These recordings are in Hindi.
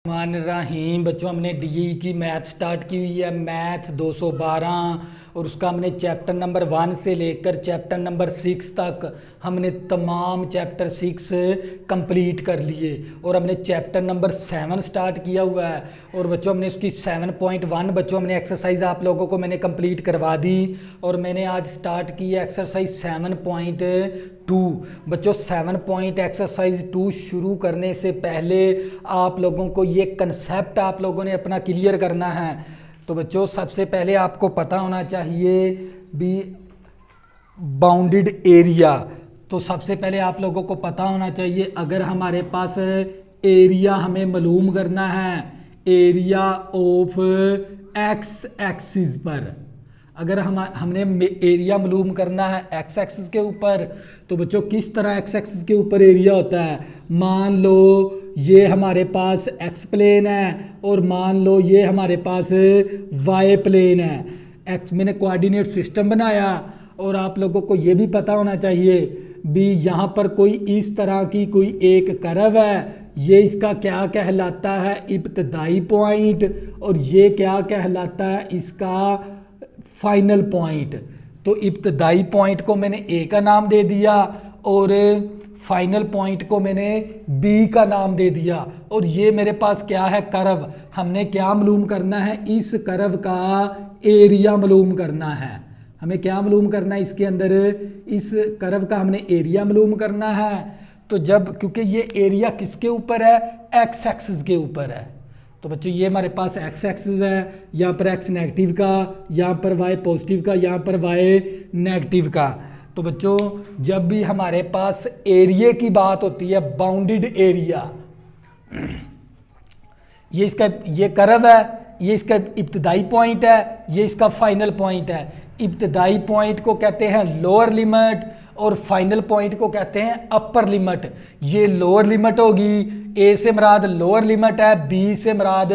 मान रहीम बच्चों, हमने डी की मैथ स्टार्ट की हुई है। मैथ 212 और उसका हमने चैप्टर नंबर 1 से लेकर चैप्टर नंबर 6 तक हमने तमाम चैप्टर 6 कंप्लीट कर लिए और हमने चैप्टर नंबर 7 स्टार्ट किया हुआ है। और बच्चों हमने उसकी 7.1 बच्चों हमने एक्सरसाइज आप लोगों को मैंने कंप्लीट करवा दी और मैंने आज स्टार्ट की है एक्सरसाइज 7.2। बच्चों 7.एक्सरसाइज 2 शुरू करने से पहले आप लोगों को ये कंसेप्ट आप लोगों ने अपना क्लियर करना है। तो बच्चों सबसे पहले आपको पता होना चाहिए भी बाउंडेड एरिया। तो सबसे पहले आप लोगों को पता होना चाहिए, अगर हमारे पास एरिया हमें मालूम करना है, एरिया ऑफ एक्स एक्सिस पर, अगर हमने एरिया मालूम करना है एक्स एक्सिस के ऊपर, तो बच्चों किस तरह एक्स एक्सिस के ऊपर एरिया होता है। मान लो ये हमारे पास एक्स प्लेन है और मान लो ये हमारे पास वाई प्लेन है। एक्स मैंने कोऑर्डिनेट सिस्टम बनाया और आप लोगों को ये भी पता होना चाहिए भी यहाँ पर कोई इस तरह की कोई एक कर्व है, ये इसका क्या कहलाता है, इब्तदाई पॉइंट, और ये क्या कहलाता है, इसका फाइनल पॉइंट। तो इब्तदाई पॉइंट को मैंने ए का नाम दे दिया और फाइनल पॉइंट को मैंने बी का नाम दे दिया। और ये मेरे पास क्या है, कर्व। हमने क्या मालूम करना है, इस कर्व का एरिया मालूम करना है। हमें क्या मालूम करना है, इसके अंदर इस कर्व का हमने एरिया मालूम करना है। तो जब क्योंकि ये एरिया किसके ऊपर है, एक्स एक्सिस के ऊपर है, तो बच्चों ये हमारे पास एक्स एक्सिस है, यहाँ पर एक्स नेगेटिव का, यहाँ पर वाई पॉजिटिव का, यहाँ पर वाई नेगेटिव का। तो बच्चों जब भी हमारे पास एरिया की बात होती है, बाउंडेड एरिया, ये इसका ये कर्व है, ये इसका इब्तदाई पॉइंट है, ये इसका फाइनल पॉइंट है। इब्तदाई पॉइंट को कहते हैं लोअर लिमिट और फाइनल पॉइंट को कहते हैं अपर लिमिट। ये लोअर लिमिट होगी, ए से मुराद लोअर लिमिट है, बी से मुराद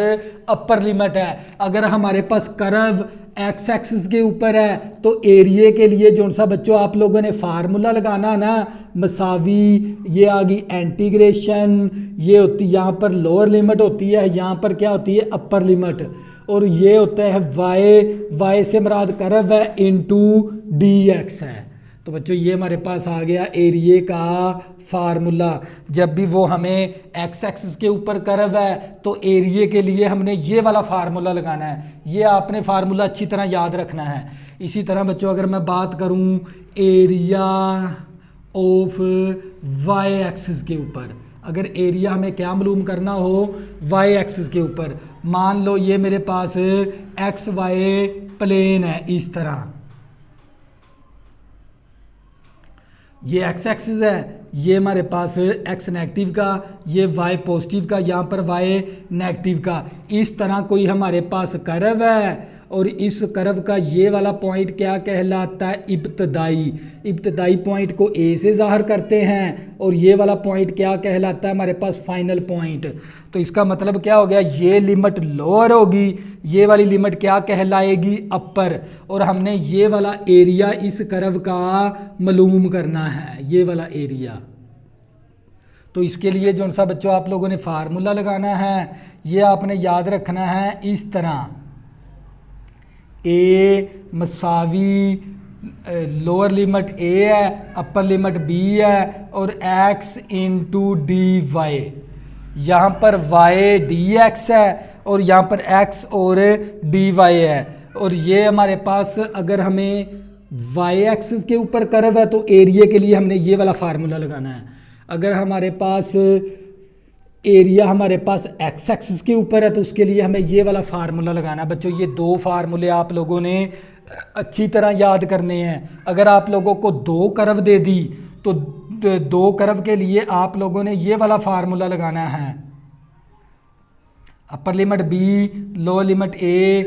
अपर लिमिट है। अगर हमारे पास कर्व एक्स एक्सिस के ऊपर है तो एरिया के लिए जो सा बच्चों आप लोगों ने फार्मूला लगाना ना, मसावी, ये आ गई इंटीग्रेशन, ये होती यहाँ पर लोअर लिमिट होती है, यहाँ पर क्या होती है, अपर लिमिट, और ये होता है वाई, वाई से मुराद कर्व है इनटू डी एक्स है। तो बच्चों ये हमारे पास आ गया एरिया का फार्मूला। जब भी वो हमें एक्स एक्सिस के ऊपर कर्व है तो एरिया के लिए हमने ये वाला फार्मूला लगाना है। ये आपने फार्मूला अच्छी तरह याद रखना है। इसी तरह बच्चों अगर मैं बात करूं एरिया ऑफ वाई एक्सिस के ऊपर, अगर एरिया हमें क्या मालूम करना हो, वाई एक्सिस के ऊपर, मान लो ये मेरे पास एक्स वाई प्लेन है, इस तरह ये एक्स एक्सिस है, ये हमारे पास एक्स नेगेटिव का, ये वाई पॉजिटिव का, यहाँ पर वाई नेगेटिव का। इस तरह कोई हमारे पास कर्व है और इस कर्व का ये वाला पॉइंट क्या कहलाता है, इब्तदाई। इब्तदाई पॉइंट को ए से ज़ाहिर करते हैं और ये वाला पॉइंट क्या कहलाता है हमारे पास, फाइनल पॉइंट। तो इसका मतलब क्या हो गया, ये लिमिट लोअर होगी, ये वाली लिमिट क्या कहलाएगी, अपर, और हमने ये वाला एरिया इस कर्व का मालूम करना है, ये वाला एरिया। तो इसके लिए जो सा बच्चों आप लोगों ने फार्मूला लगाना है, ये आपने याद रखना है इस तरह, ए मसावी लोअर लिमिट ए है, अपर लिमिट बी है, और एक्स इंटू डी वाई। यहाँ पर वाई डी एक्स है और यहाँ पर एक्स और डी वाई है। और ये हमारे पास अगर हमें वाई एक्सिस के ऊपर कर्व है तो एरिया के लिए हमने ये वाला फार्मूला लगाना है। अगर हमारे पास एरिया हमारे पास एक्स एक्सिस के ऊपर है तो उसके लिए हमें ये वाला फार्मूला लगाना है। बच्चों ये दो फार्मूले आप लोगों ने अच्छी तरह याद करने हैं। अगर आप लोगों को दो कर्व दे दी तो दो कर्व के लिए आप लोगों ने ये वाला फार्मूला लगाना है, upper limit b, lower limit a,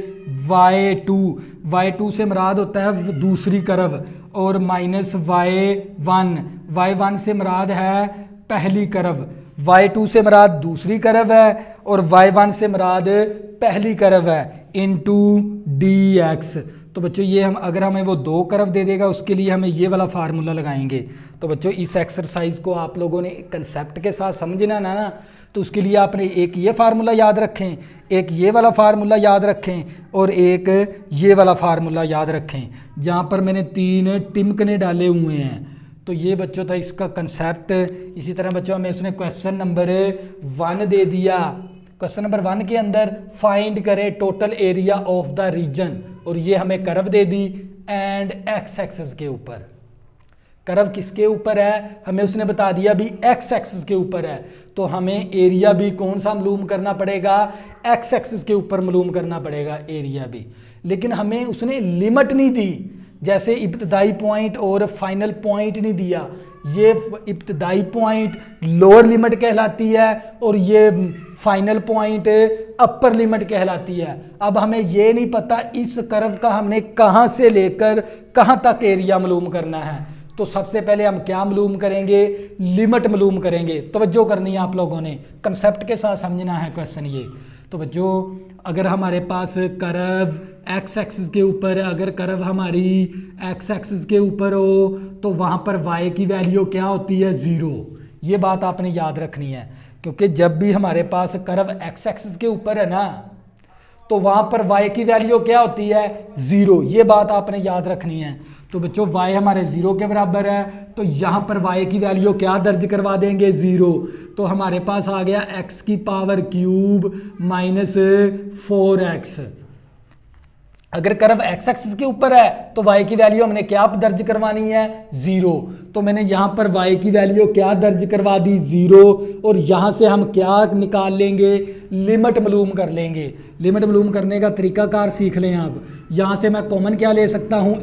y two से मुराद होता है दूसरी कर्व, और माइनस वाई वन से मुराद है पहली कर्व, y2 से मुराद दूसरी कर्व है और y1 से मुराद पहली कर्व है, इनटू dx। तो बच्चों ये हम अगर हमें वो दो कर्व दे देगा उसके लिए हमें ये वाला फार्मूला लगाएंगे। तो बच्चों इस एक्सरसाइज को आप लोगों ने कंसेप्ट के साथ समझना ना, तो उसके लिए आपने एक ये फार्मूला याद रखें, एक ये वाला फार्मूला याद रखें और एक ये वाला फार्मूला याद रखें, जहाँ पर मैंने 3 टिमकने डाले हुए हैं। तो ये बच्चों था इसका कंसेप्ट। इसी तरह बच्चों हमें उसने क्वेश्चन नंबर 1 दे दिया। क्वेश्चन नंबर 1 के अंदर फाइंड करें total area of the region, और ये हमें कर्व दे दी एंड एक्स एक्सिस के ऊपर। कर्व किसके ऊपर है, हमें उसने बता दिया भी एक्स एक्सिस के ऊपर है, तो हमें एरिया भी कौन सा मालूम करना पड़ेगा, एक्स एक्सिस के ऊपर मालूम करना पड़ेगा एरिया भी। लेकिन हमें उसने लिमिट नहीं दी, जैसे इब्तदाई पॉइंट और फाइनल पॉइंट नहीं दिया। ये इब्तदाई पॉइंट लोअर लिमिट कहलाती है और ये फाइनल पॉइंट अपर लिमिट कहलाती है। अब हमें ये नहीं पता इस कर्व का हमने कहाँ से लेकर कहाँ तक एरिया मालूम करना है। तो सबसे पहले हम क्या मालूम करेंगे, लिमिट मालूम करेंगे। तवज्जो करनी है आप लोगों ने, कंसेप्ट के साथ समझना है क्वेश्चन ये। तो बच्चों अगर हमारे पास कर्व एक्स एक्सिस के ऊपर, अगर कर्व हमारी एक्स एक्सिस के ऊपर हो तो वहाँ पर y की वैल्यू क्या होती है, 0। ये बात आपने याद रखनी है, क्योंकि जब भी हमारे पास कर्व एक्स एक्सिस के ऊपर है ना, तो वहाँ पर y की वैल्यू क्या होती है, 0। ये बात आपने याद रखनी है। तो बच्चों y हमारे 0 के बराबर है, तो यहाँ पर y की वैल्यू क्या दर्ज करवा देंगे, 0। तो हमारे पास आ गया x की पावर क्यूब माइनस 4x। अगर कर्व एक्स एक्सिस के ऊपर है तो y की वैल्यू हमने क्या दर्ज करवानी है, 0। तो मैंने यहाँ पर y की वैल्यू क्या दर्ज करवा दी, 0। और यहाँ से हम क्या निकाल लेंगे, लिमिट मालूम कर लेंगे। लिमिट मालूम करने का तरीकाकार सीख लें आप। यहाँ से मैं कॉमन क्या ले सकता हूँ,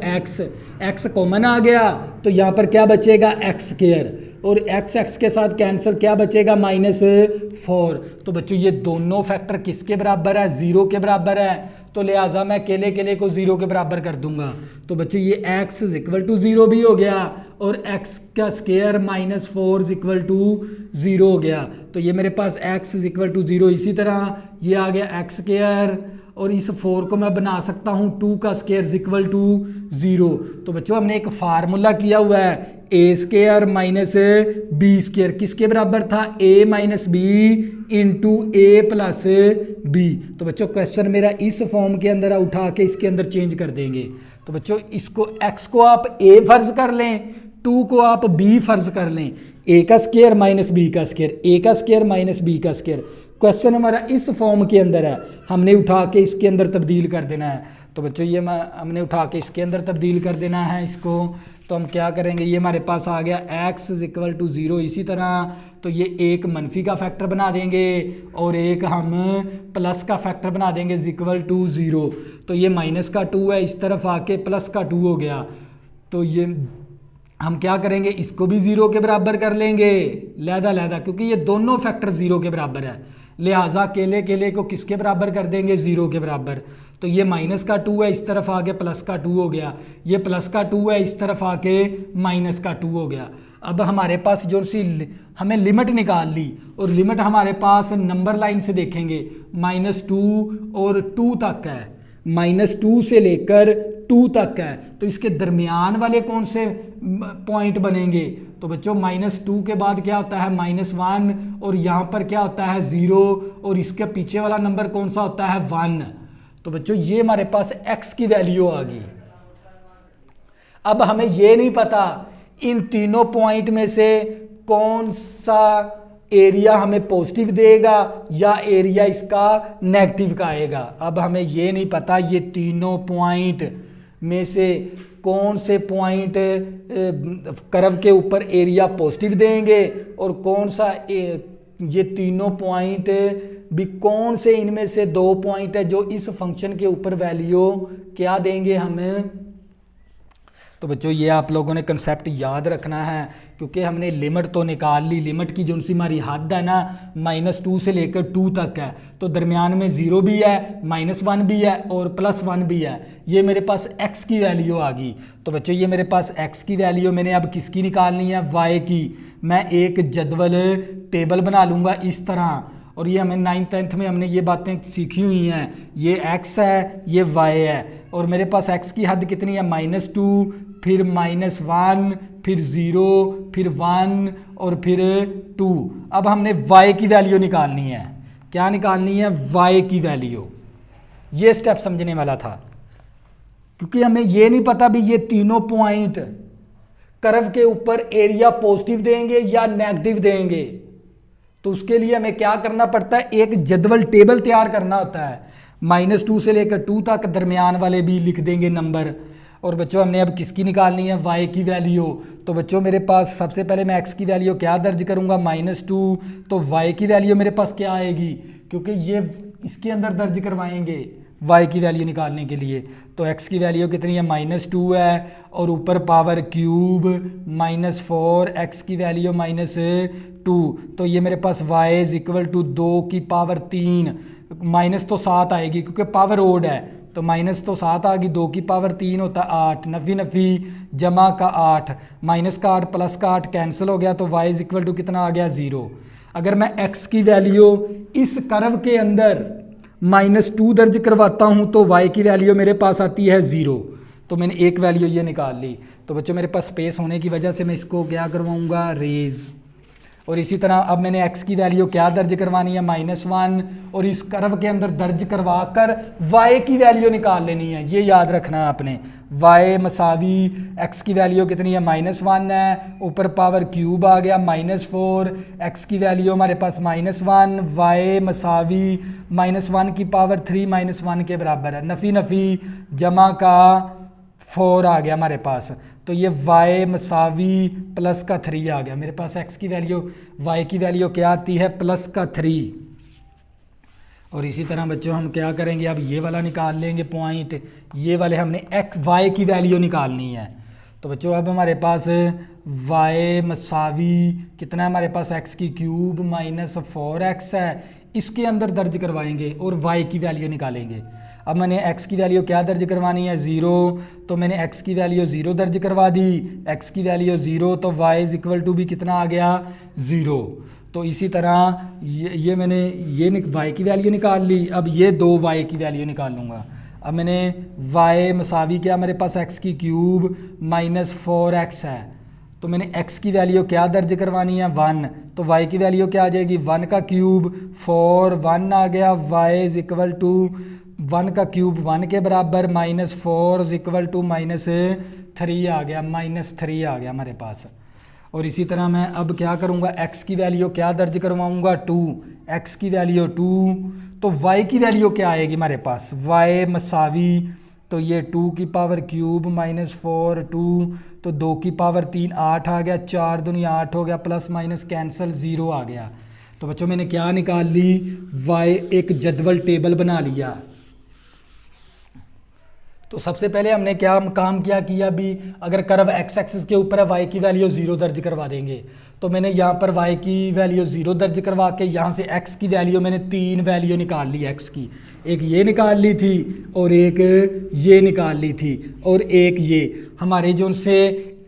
x कॉमन आ गया, तो यहाँ पर क्या बचेगा, x², और x के साथ कैंसिल, क्या बचेगा, -4। तो बच्चों ये दोनों फैक्टर किसके बराबर है, 0 के बराबर है। तो लिहाजा मैं केले को 0 के बराबर कर दूंगा। तो बच्चों ये x = 0 भी हो गया और x² -4 = 0 हो गया। तो ये मेरे पास x = 0। इसी तरह ये आ गया x², और इस 4 को मैं बना सकता हूँ 2 का स्क्वायर = 0। तो बच्चों हमने एक फार्मूला किया हुआ है, a² - b², किसके बराबर था, a - b × a + b। तो बच्चों क्वेश्चन मेरा इस फॉर्म के अंदर उठा के इसके अंदर चेंज कर देंगे। तो बच्चों इसको x को आप a फर्ज कर लें, 2 को आप b फर्ज कर लें, a² - b², क्वेश्चन हमारा इस फॉर्म के अंदर है, हमने उठा के इसके अंदर तब्दील कर देना है। तो बच्चों ये हमने उठा के इसके अंदर तब्दील कर देना है इसको। तो हम क्या करेंगे, ये हमारे पास आ गया x = 0। इसी तरह तो ये एक मनफी का फैक्टर बना देंगे और एक हम प्लस का फैक्टर बना देंगे = 0। तो ये -2 है, इस तरफ आके +2 हो गया। तो ये हम क्या करेंगे, इसको भी 0 के बराबर कर लेंगे, लहदा, क्योंकि ये दोनों फैक्टर 0 के बराबर है। लिहाजा केले को किसके बराबर कर देंगे, 0 के बराबर। तो ये -2 है, इस तरफ आके +2 हो गया, ये +2 है, इस तरफ आके -2 हो गया। अब हमारे पास जो सी हमें लिमिट निकाल ली, और लिमिट हमारे पास नंबर लाइन से देखेंगे -2 और 2 तक है, -2 से लेकर 2 तक है। तो इसके दरमियान वाले कौन से पॉइंट बनेंगे, तो बच्चों -2 के बाद क्या होता है, -1, और यहाँ पर क्या होता है, 0, और इसके पीछे वाला नंबर कौन सा होता है, 1। तो बच्चों ये हमारे पास x की वैल्यू आ गई। अब हमें ये नहीं पता इन तीनों पॉइंट में से कौन सा एरिया हमें पॉजिटिव देगा या एरिया इसका नेगेटिव का आएगा। अब हमें ये नहीं पता ये तीनों पॉइंट में से कौन से पॉइंट कर्व के ऊपर एरिया पॉजिटिव देंगे और कौन सा ये तीनों पॉइंट भी कौन से इनमें से 2 पॉइंट है जो इस फंक्शन के ऊपर वैल्यू क्या देंगे हमें। तो बच्चों ये आप लोगों ने कंसेप्ट याद रखना है, क्योंकि हमने लिमिट तो निकाल ली, लिमिट की जो सी हमारी हद है ना -2 से लेकर 2 तक है, तो दरमियान में 0 भी है, -1 भी है और +1 भी है। ये मेरे पास x की वैल्यू आ गई। तो बच्चों ये मेरे पास x की वैल्यू मैंने अब किसकी निकालनी है, y की। मैं एक जदवल टेबल बना लूँगा इस तरह, और ये हमें 9th 10th में हमने ये बातें सीखी हुई हैं। ये x है, ये y है, और मेरे पास x की हद कितनी है -2, फिर -1, फिर 0, फिर 1 और फिर 2। अब हमने y की वैल्यू निकालनी है। क्या निकालनी है? y की वैल्यू। ये स्टेप समझने वाला था, क्योंकि हमें ये नहीं पता भी ये तीनों पॉइंट कर्व के ऊपर एरिया पॉजिटिव देंगे या नेगेटिव देंगे। तो उसके लिए हमें क्या करना पड़ता है? एक जदवल टेबल तैयार करना होता है। -2 से लेकर 2 तक दरमियान वाले भी लिख देंगे नंबर। और बच्चों हमने अब किसकी निकालनी है? y की वैल्यू। तो बच्चों मेरे पास सबसे पहले मैं x की वैल्यू क्या दर्ज करूंगा? -2। तो y की वैल्यू मेरे पास क्या आएगी? क्योंकि ये इसके अंदर दर्ज करवाएंगे y की वैल्यू निकालने के लिए। तो x की वैल्यू कितनी है? -2 है, और ऊपर पावर क्यूब -4, x की वैल्यू -2। तो ये मेरे पास y = 2 की पावर 3, माइनस तो 7 आएगी क्योंकि पावर ओड है, तो माइनस तो 7 आ गई, 2 की पावर 3 होता है 8, नफी नफी जमा का 8, माइनस का 8 प्लस का 8 कैंसिल हो गया, तो y = कितना आ गया? 0। अगर मैं x की वैल्यू इस कर्व के अंदर -2 दर्ज करवाता हूं तो y की वैल्यू मेरे पास आती है 0। तो मैंने एक वैल्यू ये निकाल ली। तो बच्चों मेरे पास स्पेस होने की वजह से मैं इसको क्या करवाऊंगा? रेज। और इसी तरह अब मैंने x की वैल्यू क्या दर्ज करवानी है? -1, और इस कर्व के अंदर दर्ज करवा कर y की वैल्यू निकाल लेनी है। ये याद रखना है आपने। y = x की वैल्यू कितनी है? -1 है, ऊपर पावर क्यूब आ गया -4, x की वैल्यू हमारे पास -1, y = -1 की पावर 3 -1 के बराबर है, नफ़ी नफ़ी जमा का 4 आ गया हमारे पास। तो ये y = प्लस का 3 आ गया मेरे पास। x की वैल्यू, y की वैल्यू क्या आती है? प्लस का 3। और इसी तरह बच्चों हम क्या करेंगे? अब ये वाला निकाल लेंगे पॉइंट, ये वाले हमने y की वैल्यू निकालनी है। तो बच्चों अब हमारे पास y = कितना है हमारे पास? x की क्यूब -4x है, इसके अंदर दर्ज करवाएंगे और y की वैल्यू निकालेंगे। अब मैंने x की वैल्यू क्या दर्ज करवानी है? 0। तो मैंने x की वैल्यू 0 दर्ज करवा दी, x की वैल्यू 0, तो y = भी कितना आ गया? 0। तो इसी तरह ये मैंने ये y की वैल्यू निकाल ली। अब ये 2 y की वैल्यू निकाल लूँगा। अब मैंने y = क्या मेरे पास? x की क्यूब -4x है, तो मैंने x की वैल्यू क्या दर्ज करवानी है? 1। तो y की वैल्यू क्या आ जाएगी? 1 का क्यूब 4, 1 आ गया, y = 1 का क्यूब 1 के बराबर, -4 = -3 आ गया, -3 आ गया हमारे पास। और इसी तरह मैं अब क्या करूँगा? x की वैल्यू क्या दर्ज करवाऊँगा? 2, x की वैल्यू 2। तो y की वैल्यू क्या आएगी हमारे पास? y = तो ये 2 की पावर क्यूब -4 2, तो 2 की पावर 3 8 आ गया, 4 दूनी 8 हो गया, प्लस माइनस कैंसिल 0 आ गया। तो बच्चों मैंने क्या निकाल ली? y एक जदवल टेबल बना लिया। तो सबसे पहले हमने क्या काम किया भी, अगर कर्व x एक्सिस के ऊपर है y की वैल्यू 0 दर्ज करवा देंगे। तो मैंने यहाँ पर y की वैल्यू 0 दर्ज करवा के यहाँ से x की वैल्यू मैंने 3 वैल्यू निकाल ली x की, एक ये निकाल ली थी और एक ये निकाल ली थी और एक ये। हमारे जो से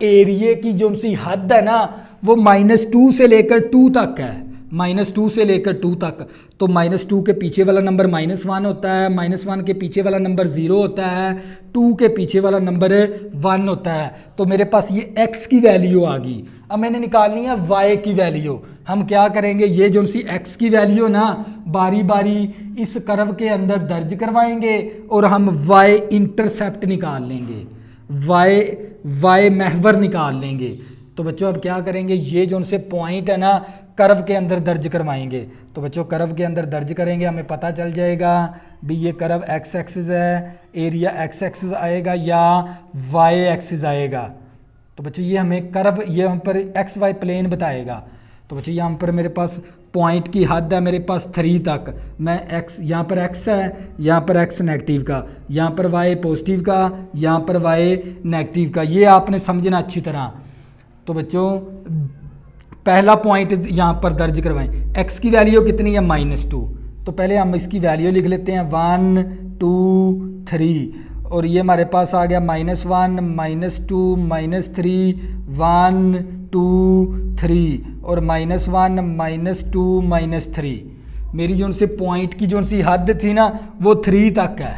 एरिए की जो सी हद है ना वो -2 से लेकर 2 तक है, -2 से लेकर 2 तक। तो -2 के पीछे वाला नंबर -1 होता है, -1 के पीछे वाला नंबर 0 होता है, 2 के पीछे वाला नंबर 1 होता है। तो मेरे पास ये x की वैल्यू आ गई। अब मैंने निकालनी है y की वैल्यू। हम क्या करेंगे, ये जो सी x की वैल्यू ना बारी बारी इस कर्व के अंदर दर्ज करवाएंगे और हम y इंटरसेप्ट निकाल लेंगे, y महवर निकाल लेंगे। तो बच्चों अब क्या करेंगे, ये जो उनसे पॉइंट है ना कर्व के अंदर दर्ज करवाएंगे। तो बच्चों कर्व के अंदर दर्ज करेंगे, हमें पता चल जाएगा भी ये कर्व x एक्सिस है, एरिया x एक्सिस आएगा या y एक्सिस आएगा। तो बच्चों ये हमें कर्व ये यहाँ पर एक्स वाई प्लेन बताएगा। तो बच्चों यहाँ पर मेरे पास पॉइंट की हद है मेरे पास 3 तक, मैं x यहाँ पर x है, यहाँ पर x नेगेटिव का, यहाँ पर y पॉजिटिव का, यहाँ पर y नेगेटिव का, ये आपने समझना अच्छी तरह। तो बच्चों पहला पॉइंट यहाँ पर दर्ज करवाएं, x की वैल्यू कितनी है -2। तो पहले हम इसकी वैल्यू लिख लेते हैं 1 2 3 और ये हमारे पास आ गया -1 -2 -3 1 2 3 और -1 -2 -3 मेरी जो उनसे पॉइंट की जो सी हद थी ना वो 3 तक है,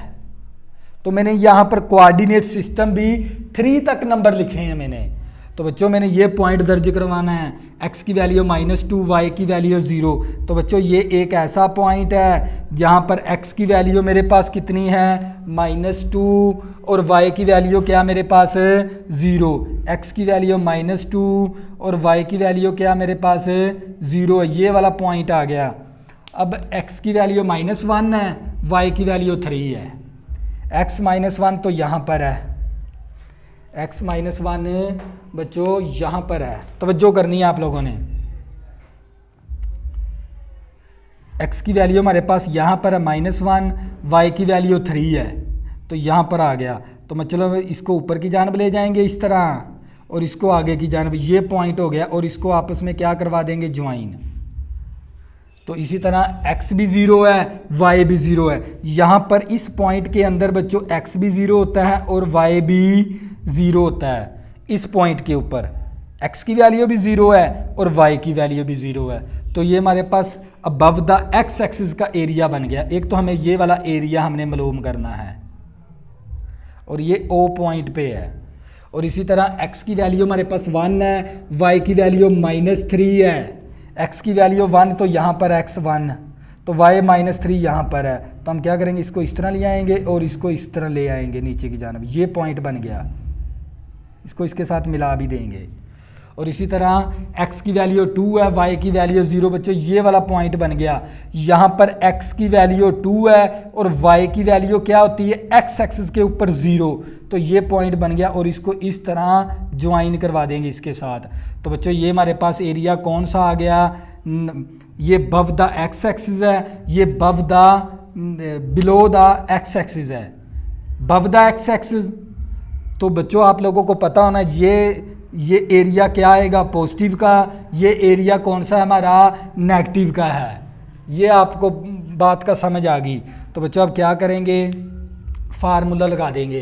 तो मैंने यहाँ पर कोऑर्डिनेट सिस्टम भी 3 तक नंबर लिखे हैं मैंने। तो बच्चों मैंने ये पॉइंट दर्ज करवाना है, x की वैल्यू -2, y की वैल्यू 0। तो बच्चों ये एक ऐसा पॉइंट है जहाँ पर x की वैल्यू मेरे पास कितनी है -2 और y की वैल्यू क्या मेरे पास 0। x की वैल्यू -2 और y की वैल्यू क्या मेरे पास 0 है, ये वाला पॉइंट आ गया। अब x की वैल्यू -1 है, y की वैल्यू 3 है। x -1 तो यहाँ पर है, x -1 बच्चों यहाँ पर है, तवज्जो करनी है आप लोगों ने। x की वैल्यू हमारे पास यहाँ पर है -1, y की वैल्यू 3 है, तो यहाँ पर आ गया। तो मतलब इसको ऊपर की जानब ले जाएंगे इस तरह और इसको आगे की जानब, ये पॉइंट हो गया और इसको आपस में क्या करवा देंगे ज्वाइन। तो इसी तरह x भी 0 है, y भी 0 है। यहाँ पर इस पॉइंट के अंदर बच्चों x भी 0 होता है और y भी 0 होता है। इस पॉइंट के ऊपर x की वैल्यू भी 0 है और y की वैल्यू भी 0 है। तो ये हमारे पास अबव द x एक्सिस का एरिया बन गया। एक तो हमें ये वाला एरिया हमने मालूम करना है और ये O पॉइंट पे है। और इसी तरह x की वैल्यू हमारे पास 1 है, y की वैल्यू -3 है। x की वैल्यू 1 तो यहाँ पर x 1, तो y -3 यहाँ पर है। तो हम क्या करेंगे, इसको इस तरह ले आएंगे और इसको इस तरह ले आएंगे नीचे की जानब, ये पॉइंट बन गया। इसको इसके साथ मिला भी देंगे। और इसी तरह x की वैल्यू 2 है, y की वैल्यू 0। बच्चों ये वाला पॉइंट बन गया। यहाँ पर x की वैल्यू 2 है और y की वैल्यू क्या होती है x एक्सिस के ऊपर 0, तो ये पॉइंट बन गया और इसको इस तरह ज्वाइन करवा देंगे इसके साथ। तो बच्चों ये हमारे पास एरिया कौन सा आ गया, ये बव द x एक्सिस है, ये बव the below the x axis है। बव द x एक्सिस तो बच्चों आप लोगों को पता होना ये एरिया क्या आएगा पॉजिटिव का, ये एरिया कौन सा हमारा नेगेटिव का है। ये आपको बात का समझ आ गई। तो बच्चों अब क्या करेंगे, फार्मूला लगा देंगे।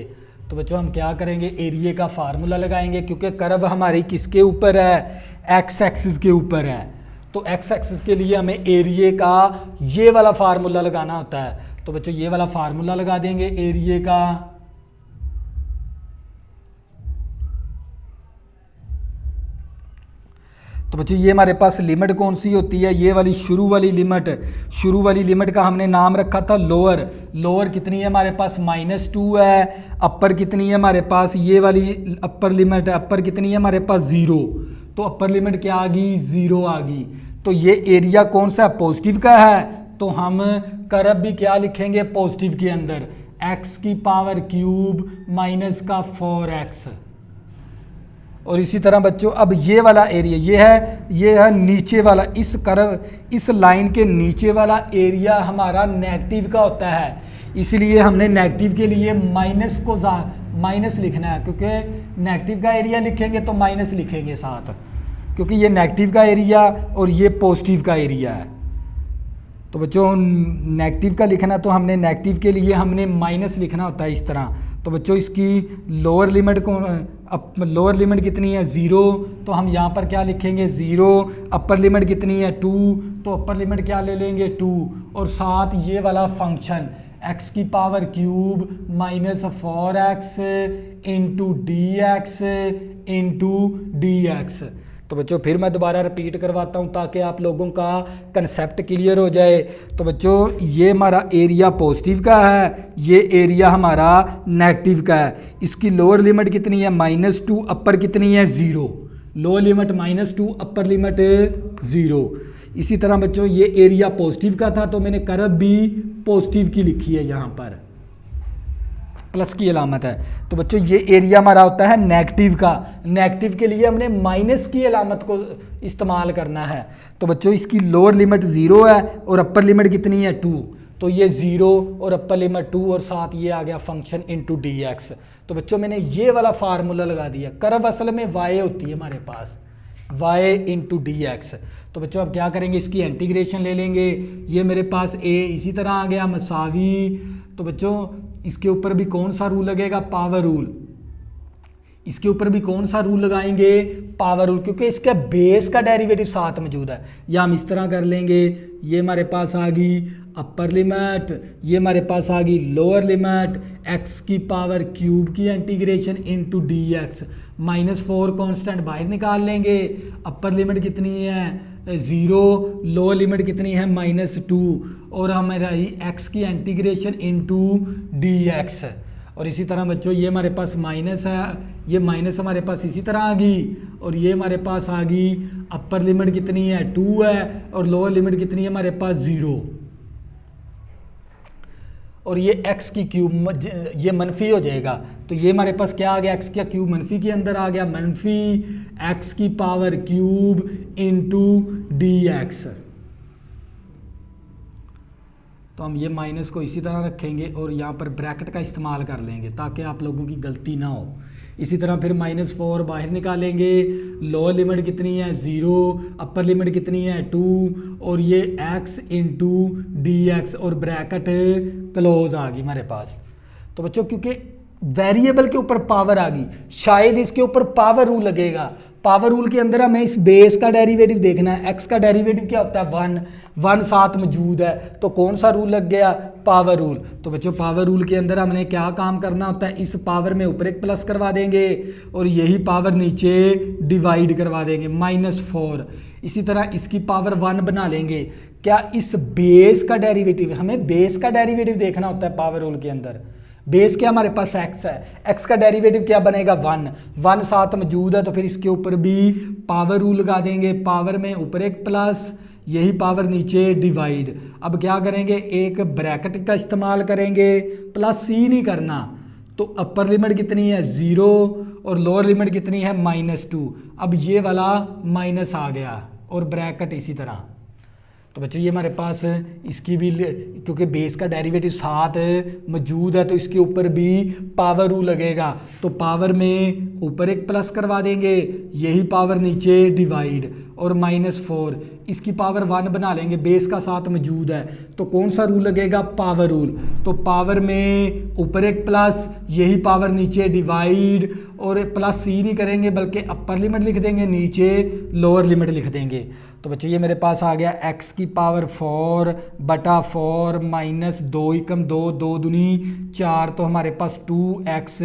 तो बच्चों हम क्या करेंगे, एरिया का फार्मूला लगाएंगे क्योंकि कर्व हमारी किसके ऊपर है, एक्स एक्सिस के ऊपर है। तो एक्स एक्सिस के लिए हमें एरिया का ये वाला फार्मूला लगाना होता है। तो बच्चों ये वाला फार्मूला लगा देंगे एरिया का। तो बच्चों ये हमारे पास लिमिट कौन सी होती है, ये वाली शुरू वाली लिमिट। शुरू वाली लिमिट का हमने नाम रखा था लोअर। लोअर कितनी है हमारे पास -2 है। अपर कितनी है हमारे पास, ये वाली अपर लिमिट है। अपर कितनी है हमारे पास 0, तो अपर लिमिट क्या आ गई 0 आ गई। तो ये एरिया कौन सा पॉजिटिव का है, तो हम कर्व भी क्या लिखेंगे पॉजिटिव के अंदर, x³ माइनस का 4x। और इसी तरह बच्चों अब ये वाला एरिया ये है नीचे वाला, इस कर्व इस लाइन के नीचे वाला एरिया हमारा नेगेटिव का होता है। इसलिए हमने नेगेटिव के लिए माइनस लिखना है, क्योंकि नेगेटिव का एरिया लिखेंगे तो माइनस लिखेंगे साथ, क्योंकि ये नेगेटिव का एरिया और ये पॉजिटिव का एरिया है। तो बच्चों नेगेटिव का लिखना तो हमने नेगेटिव के लिए हमने माइनस लिखना होता है इस तरह। तो बच्चों इसकी लोअर लिमिट कितनी है 0, तो हम यहाँ पर क्या लिखेंगे 0। अपर लिमिट कितनी है 2, तो अपर लिमिट क्या ले लेंगे 2, और साथ ये वाला function x³ minus 4x into dx। तो बच्चों फिर मैं दोबारा रिपीट करवाता हूँ ताकि आप लोगों का कंसेप्ट क्लियर हो जाए। तो बच्चों ये हमारा एरिया पॉजिटिव का है, ये एरिया हमारा नेगेटिव का है। इसकी लोअर लिमिट कितनी है -2, अपर कितनी है 0। Lower limit -2, upper limit 0। इसी तरह बच्चों ये एरिया पॉजिटिव का था तो मैंने कर्व भी पॉजिटिव की लिखी है, यहाँ पर प्लस की अलामत है। तो बच्चों ये एरिया हमारा होता है नेगेटिव का। नेगेटिव के लिए हमने माइनस की अलामत को इस्तेमाल करना है। तो बच्चों इसकी लोअर लिमिट 0 है और अपर लिमिट कितनी है 2, तो ये 0 और अपर लिमिट 2 और साथ ये आ गया फंक्शन इंटू dx। तो बच्चों मैंने ये वाला फार्मूला लगा दिया। कर्व असल में y होती है हमारे पास, y इंटू dx। तो बच्चों अब क्या करेंगे, इसकी इंटीग्रेशन ले लेंगे। ये मेरे पास a इसी तरह आ गया मसावी। तो बच्चों इसके ऊपर भी कौन सा रूल लगेगा, पावर रूल। इसके ऊपर भी कौन सा रूल लगाएंगे, पावर रूल, क्योंकि इसका बेस का डेरिवेटिव साथ मौजूद है। या हम इस तरह कर लेंगे, ये हमारे पास आ गई अपर लिमिट, ये हमारे पास आ गई लोअर लिमिट, एक्स की पावर क्यूब की integration into D x, -4 constant बाहर निकाल लेंगे। अपर लिमिट कितनी है 0, लोअर लिमिट कितनी है -2, और हमारा एक्स की इंटीग्रेशन इनटू डी एक्स। और इसी तरह बच्चों ये हमारे पास माइनस है, ये माइनस हमारे पास इसी तरह आ गई, और ये हमारे पास आ गई अपर लिमिट कितनी है 2 है, और लोअर लिमिट कितनी है हमारे पास 0, और ये x की क्यूब ये मनफी हो जाएगा। तो ये हमारे पास क्या आ गया, x का क्यूब मनफी के अंदर आ गया, मनफी x की power cube into D x. तो हम ये माइनस को इसी तरह रखेंगे और यहाँ पर ब्रैकेट का इस्तेमाल कर लेंगे ताकि आप लोगों की गलती ना हो। इसी तरह फिर -4 बाहर निकालेंगे, लोअर लिमिट कितनी है 0, अपर लिमिट कितनी है 2, और ये x इंटू डी एक्स, और ब्रैकेट क्लोज आ गई हमारे पास। तो बच्चों क्योंकि वेरिएबल के ऊपर पावर आ गई, शायद इसके ऊपर पावर रूल लगेगा। पावर रूल के अंदर हमें इस बेस का डेरिवेटिव देखना है, x का डेरिवेटिव क्या होता है 1 साथ मौजूद है, तो कौन सा रूल लग गया, पावर रूल। तो बच्चों पावर रूल के अंदर हमने क्या काम करना होता है, इस पावर में ऊपर एक प्लस करवा देंगे और यही पावर नीचे डिवाइड करवा देंगे -4। इसी तरह इसकी पावर 1 बना लेंगे। क्या इस बेस का डेरिवेटिव, हमें बेस का डेरिवेटिव देखना होता है पावर रूल के अंदर। बेस क्या हमारे पास x है, x का डेरिवेटिव क्या बनेगा 1 साथ मौजूद है, तो फिर इसके ऊपर भी पावर रूल लगा देंगे। पावर में ऊपर एक प्लस, यही पावर नीचे डिवाइड। अब क्या करेंगे, एक ब्रैकेट का इस्तेमाल करेंगे, प्लस सी नहीं करना। तो अपर लिमिट कितनी है 0 और लोअर लिमिट कितनी है -2। अब ये वाला माइनस आ गया और ब्रैकेट इसी तरह। तो बच्चों ये हमारे पास इसकी भी, क्योंकि बेस का डेरिवेटिव साथ मौजूद है तो इसके ऊपर भी पावर रूल लगेगा। तो पावर में ऊपर एक प्लस करवा देंगे, यही पावर नीचे डिवाइड, और -4 इसकी पावर 1 बना लेंगे, बेस का साथ मौजूद है तो कौन सा रूल लगेगा, पावर रूल। तो पावर में ऊपर एक प्लस, यही पावर नीचे डिवाइड, और प्लस सी नहीं करेंगे बल्कि अपर लिमिट लिख देंगे, नीचे लोअर लिमिट लिख देंगे। तो बच्चों ये मेरे पास आ गया x की पावर 4 बटा 4 -2 एकम 2, 2 दूनी 4, तो हमारे पास 2x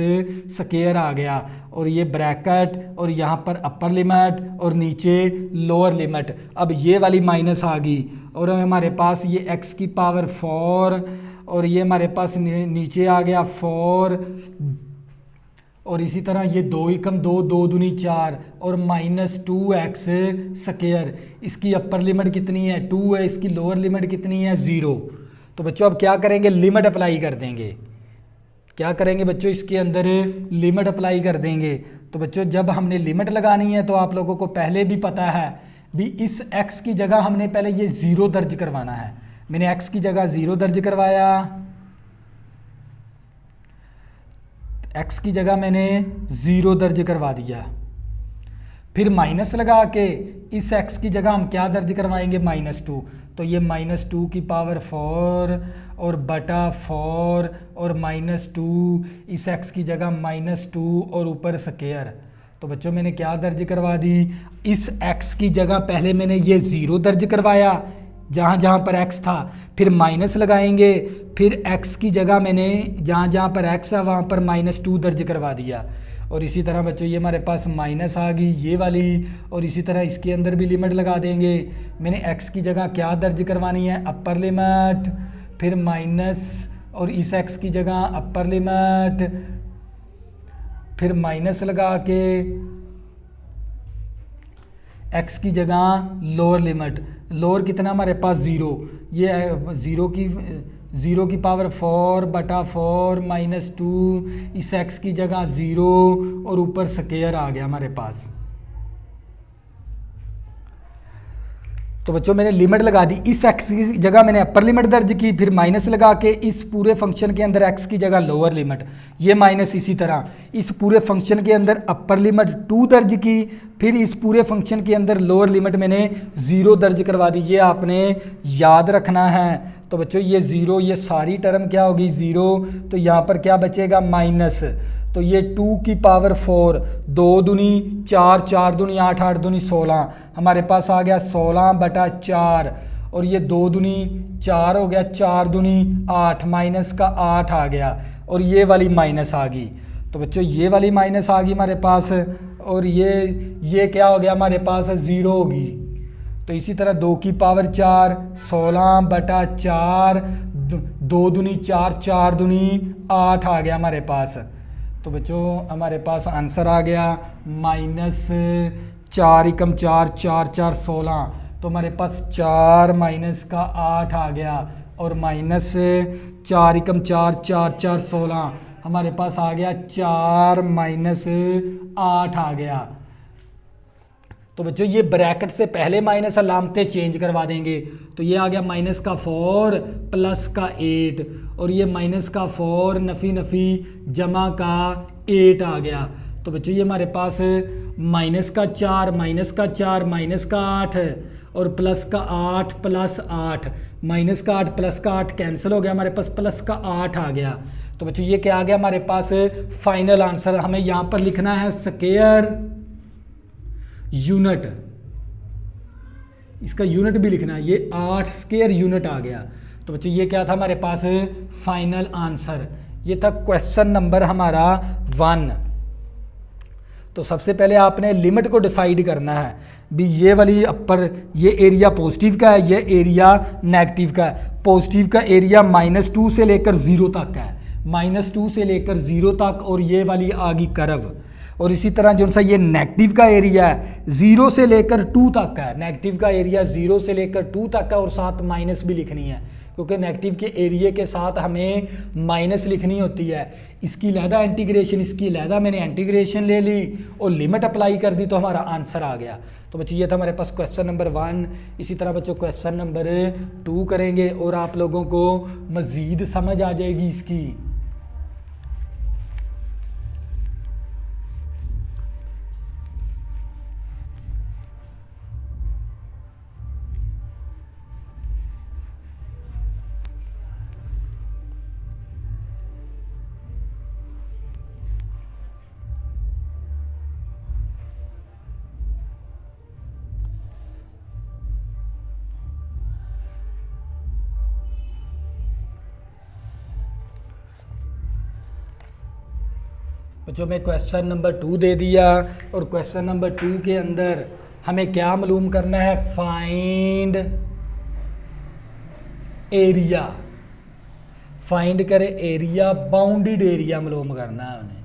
स्क्वायर आ गया, और ये ब्रैकेट और यहाँ पर अपर लिमिट और नीचे लोअर लिमिट। अब ये वाली माइनस आ गई और हमारे पास ये x की पावर 4 और ये हमारे पास नीचे आ गया 4, और इसी तरह ये 2 एकम 2, 2 दूनी 4 और -2x स्क्वायर। इसकी अपर लिमिट कितनी है 2 है, इसकी लोअर लिमिट कितनी है 0। तो बच्चों अब क्या करेंगे, लिमिट अप्लाई कर देंगे। क्या करेंगे बच्चों, इसके अंदर लिमिट अप्लाई कर देंगे। तो बच्चों जब हमने लिमिट लगानी है तो आप लोगों को पहले भी पता है भी, इस x की जगह हमने पहले ये 0 दर्ज करवाना है। मैंने x की जगह 0 दर्ज करवाया, x की जगह मैंने 0 दर्ज करवा दिया। फिर माइनस लगा के इस x की जगह हम क्या दर्ज करवाएंगे, -2। तो ये -2 की पावर 4 और बटा 4 और -2, इस x की जगह -2 और ऊपर स्क्वायर। तो बच्चों मैंने क्या दर्ज करवा दी, इस x की जगह पहले मैंने ये 0 दर्ज करवाया जहाँ जहाँ पर x था, फिर माइनस लगाएंगे, फिर x की जगह मैंने जहाँ जहाँ पर x है वहाँ पर -2 दर्ज करवा दिया। और इसी तरह बच्चों ये हमारे पास माइनस आ गई ये वाली, और इसी तरह इसके अंदर भी लिमिट लगा देंगे। मैंने x की जगह क्या दर्ज करवानी है, अपर लिमिट, फिर माइनस, और इस x की जगह अपर लिमिट, फिर माइनस लगा के x की जगह लोअर लिमिट। लोअर कितना हमारे पास 0, ये 0 की पावर 4 बटा 4 -2, इस x की जगह 0 और ऊपर स्क्वायर आ गया हमारे पास। तो बच्चों मैंने लिमिट लगा दी, इस x की जगह मैंने अपर लिमिट दर्ज की, फिर माइनस लगा के इस पूरे फंक्शन के अंदर x की जगह लोअर लिमिट, ये माइनस। इसी तरह इस पूरे फंक्शन के अंदर अपर लिमिट 2 दर्ज की, फिर इस पूरे फंक्शन के अंदर लोअर लिमिट मैंने 0 दर्ज करवा दी। ये आपने याद रखना है। तो बच्चों ये 0, ये सारी टर्म क्या होगी 0, तो यहाँ पर क्या बचेगा माइनस। तो ये 2 की पावर 4, 2 दूनी 4, 4 दूनी 8, 8 दूनी 16, हमारे पास आ गया 16/4, और ये 2 दूनी 4 हो गया, 4 दूनी 8, माइनस का 8 आ गया, और ये वाली माइनस आ गई। तो बच्चों ये वाली माइनस आ गई हमारे पास, और ये क्या हो गया हमारे पास 0 होगी। तो इसी तरह 2 की पावर 4, 16/4, 2 दूनी 4, 4 दूनी 8 आ गया हमारे पास। तो बच्चों हमारे पास आंसर आ गया -4 एकम 4, 4 4 16, तो हमारे पास 4 माइनस का 8 आ गया, और -4 एकम 4, 4 4 16, हमारे पास आ गया 4 माइनस 8 आ गया। तो बच्चों ये ब्रैकेट से पहले माइनस अलामतें चेंज करवा देंगे। तो ये आ गया -4 प्लस का 8, और ये -4 नफ़ी नफ़ी जमा का 8 आ गया। तो बच्चों ये हमारे पास -4 -4 -8 है, और प्लस का 8 प्लस 8, -8 प्लस का 8 कैंसिल हो गया, हमारे पास प्लस का 8 आ गया। तो बच्चों ये क्या आ गया हमारे पास फाइनल आंसर। हमें यहाँ पर लिखना है स्क्वायर यूनिट, इसका यूनिट भी लिखना है, ये 8 स्क्वायर यूनिट आ गया। तो बच्चों ये क्या था हमारे पास फाइनल आंसर, ये था क्वेश्चन नंबर हमारा 1। तो सबसे पहले आपने लिमिट को डिसाइड करना है भी ये वाली अपर, ये एरिया पॉजिटिव का है, ये एरिया नेगेटिव का है। पॉजिटिव का एरिया -2 से लेकर 0 तक है, -2 से लेकर 0 तक, और ये वाली आ गई कर्व। और इसी तरह जो सा ये नेगेटिव का एरिया है 0 से लेकर 2 तक है, नेगेटिव का एरिया 0 से लेकर 2 तक है, और साथ माइनस भी लिखनी है, क्योंकि नेगेटिव के एरिया के साथ हमें माइनस लिखनी होती है। इसकी लहदा इंटीग्रेशन, इसकी लहदा मैंने इंटीग्रेशन ले ली और लिमिट अप्लाई कर दी, तो हमारा आंसर आ गया। तो बच्चों ये था हमारे पास क्वेश्चन नंबर 1। इसी तरह बच्चों क्वेश्चन नंबर 2 करेंगे, और आप लोगों को मज़ीद समझ आ जाएगी इसकी। बच्चों में क्वेश्चन नंबर 2 दे दिया, और क्वेश्चन नंबर 2 के अंदर हमें क्या मालूम करना है, फाइंड एरिया। फाइंड करें एरिया, बाउंडेड एरिया मालूम करना है हमें,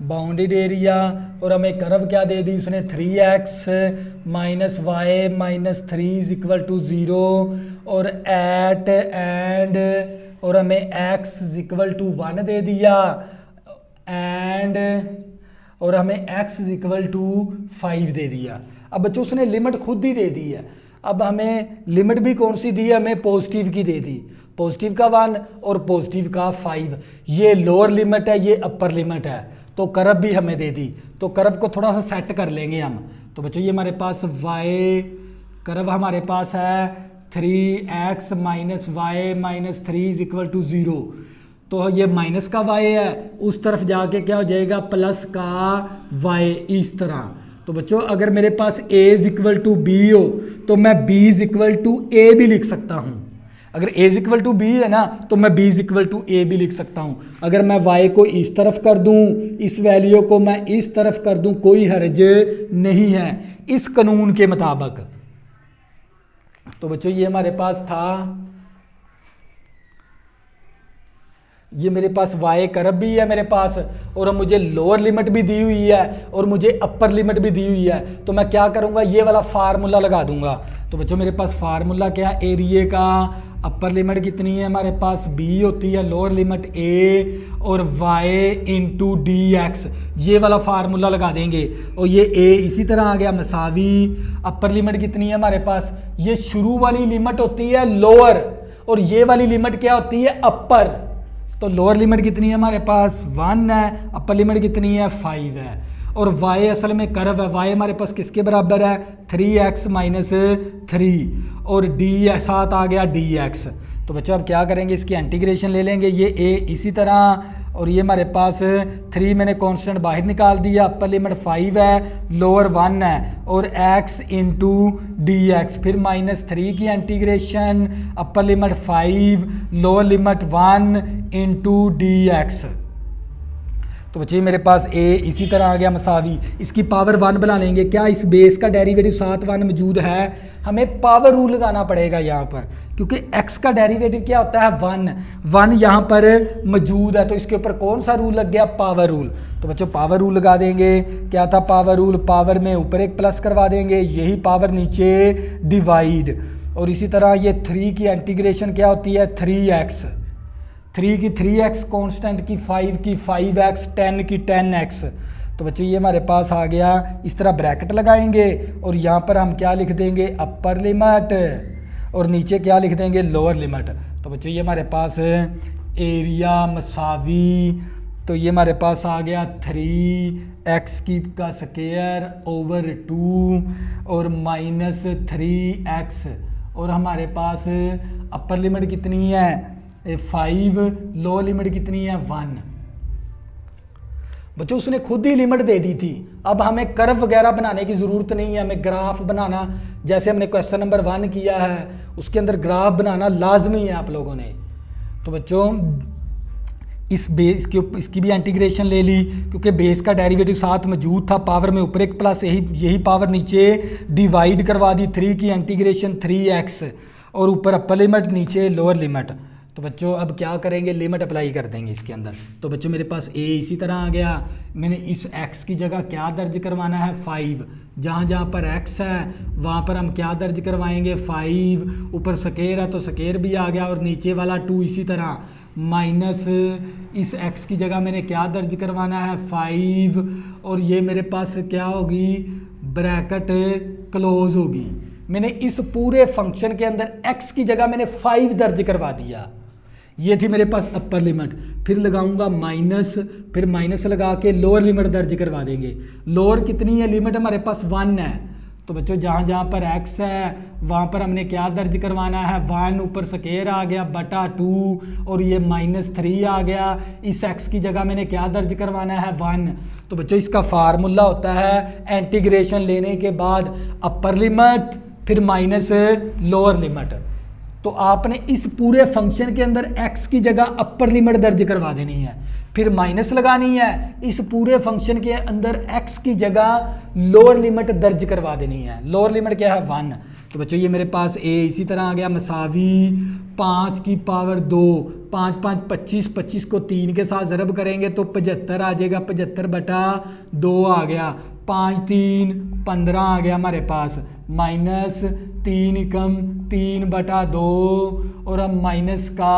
बाउंडेड एरिया। और हमें कर्व क्या दे दी उसने, 3x - y - 3 = 0, और एट एंड, और हमें x = 1 दे दिया, एंड और हमें x = 5 दे दिया। अब बच्चों उसने लिमिट खुद ही दे दी है। अब हमें लिमिट भी कौन सी दी है, हमें पॉजिटिव की दे दी, पॉजिटिव का 1 और पॉजिटिव का 5। ये लोअर लिमिट है, ये अपर लिमिट है, तो कर्व भी हमें दे दी। तो कर्व को थोड़ा सा सेट कर लेंगे हम। तो बच्चों ये हमारे पास y कर्व हमारे पास है 3x - y - 3 = 0। तो ये माइनस का y है, उस तरफ जाके क्या हो जाएगा, प्लस का y, इस तरह। तो बच्चों अगर मेरे पास a = b हो, तो मैं b = a भी लिख सकता हूँ। अगर a = b है ना, तो मैं b = a भी लिख सकता हूँ। अगर मैं y को इस तरफ कर दूँ, इस वैल्यू को मैं इस तरफ कर दूँ, कोई हर्ज नहीं है इस कानून के मुताबिक। तो बच्चों ये हमारे पास था, ये मेरे पास y कर्व भी है मेरे पास, और मुझे लोअर लिमिट भी दी हुई है, और मुझे अपर लिमिट भी दी हुई है। तो मैं क्या करूँगा, ये वाला फार्मूला लगा दूंगा। तो बच्चों मेरे पास फार्मूला क्या है, एरिया का अपर लिमिट कितनी है हमारे पास, b होती है, लोअर लिमिट a, और y × dx, ये वाला फार्मूला लगा देंगे। और ये a इसी तरह आ गया मसावी, अपर लिमिट कितनी है हमारे पास, ये शुरू वाली लिमिट होती है लोअर, और ये वाली लिमिट क्या होती है, अपर। तो लोअर लिमिट कितनी है हमारे पास 1 है, अपर लिमिट कितनी है 5 है। और y असल में कर्व है, y हमारे पास किसके बराबर है, 3x - 3, और d साथ आ गया dx। तो बच्चों अब क्या करेंगे, इसकी इंटीग्रेशन ले लेंगे, ये ए इसी तरह, और ये हमारे पास 3 मैंने कांस्टेंट बाहर निकाल दिया, अपर लिमिट 5 है, लोअर 1 है, और x इंटू डी एक्स, फिर -3 की integration, upper limit 5, lower limit 1 into D x. तो बच्चे मेरे पास a इसी तरह आ गया मसावी, इसकी पावर 1 बना लेंगे। क्या इस बेस का डेरिवेटिव साथ 1 मौजूद है, हमें पावर रूल लगाना पड़ेगा यहाँ पर, क्योंकि x का डेरिवेटिव क्या होता है 1 यहाँ पर मौजूद है, तो इसके ऊपर कौन सा रूल लग गया, पावर रूल। तो बच्चों पावर रूल लगा देंगे, क्या था पावर रूल, पावर में ऊपर एक प्लस करवा देंगे, यही पावर नीचे डिवाइड, और इसी तरह ये 3 की इंटीग्रेशन क्या होती है 3x, 3 की 3x कांस्टेंट की 5 की 5x 10 की 10x। तो बच्चों ये हमारे पास आ गया, इस तरह ब्रैकेट लगाएंगे और यहाँ पर हम क्या लिख देंगे अपर लिमिट, और नीचे क्या लिख देंगे लोअर लिमिट। तो बच्चों ये हमारे पास एरिया मसावी, तो ये हमारे पास आ गया 3x की का स्क्वायर ओवर 2 और -3x, और हमारे पास अपर लिमिट कितनी है 5, लो लिमिट कितनी है 1। बच्चों उसने खुद ही लिमिट दे दी थी, अब हमें कर्व वगैरह बनाने की ज़रूरत नहीं है, हमें ग्राफ बनाना, जैसे हमने क्वेश्चन नंबर 1 किया है उसके अंदर ग्राफ बनाना लाजमी है आप लोगों ने। तो बच्चों इसकी भी इंटीग्रेशन ले ली, क्योंकि बेस का डेरिवेटिव साथ मौजूद था, पावर में ऊपर एक प्लस, यही पावर नीचे डिवाइड करवा दी, 3 की इंटीग्रेशन 3x, और ऊपर अपर लिमिट नीचे लोअर लिमिट। तो बच्चों अब क्या करेंगे, लिमिट अप्लाई कर देंगे इसके अंदर। तो बच्चों मेरे पास a इसी तरह आ गया, मैंने इस x की जगह क्या दर्ज करवाना है 5, जहाँ जहाँ पर x है वहाँ पर हम क्या दर्ज करवाएंगे 5, ऊपर स्क्वायर है तो स्क्वायर भी आ गया, और नीचे वाला 2 इसी तरह, माइनस इस x की जगह मैंने क्या दर्ज करवाना है 5, और ये मेरे पास क्या होगी ब्रैकेट क्लोज होगी। मैंने इस पूरे फंक्शन के अंदर x की जगह मैंने 5 दर्ज करवा दिया, ये थी मेरे पास अपर लिमिट, फिर लगाऊंगा माइनस, फिर माइनस लगा के लोअर लिमिट दर्ज करवा देंगे। लोअर कितनी है, लिमिट हमारे पास 1 है, तो बच्चों जहाँ जहाँ पर x है वहाँ पर हमने क्या दर्ज करवाना है 1, ऊपर स्क्वायर आ गया बटा 2, और ये -3 आ गया, इस x की जगह मैंने क्या दर्ज करवाना है 1। तो बच्चों इसका फार्मूला होता है इंटीग्रेशन लेने के बाद अपर लिमिट फिर माइनस लोअर लिमिट। तो आपने इस पूरे फंक्शन के अंदर x की जगह अपर लिमिट दर्ज करवा देनी है, फिर माइनस लगानी है, इस पूरे फंक्शन के अंदर x की जगह लोअर लिमिट दर्ज करवा देनी है। लोअर लिमिट क्या है 1। तो बच्चों ये मेरे पास a इसी तरह आ गया मसावी 5 की पावर 2, 5 5 25, 25 को 3 के साथ ज़रब करेंगे तो 75 आ जाएगा, 75 बटा 2 आ गया, 5 3 15 आ गया हमारे पास, -3 एकम 3 बटा 2, और अब माइनस का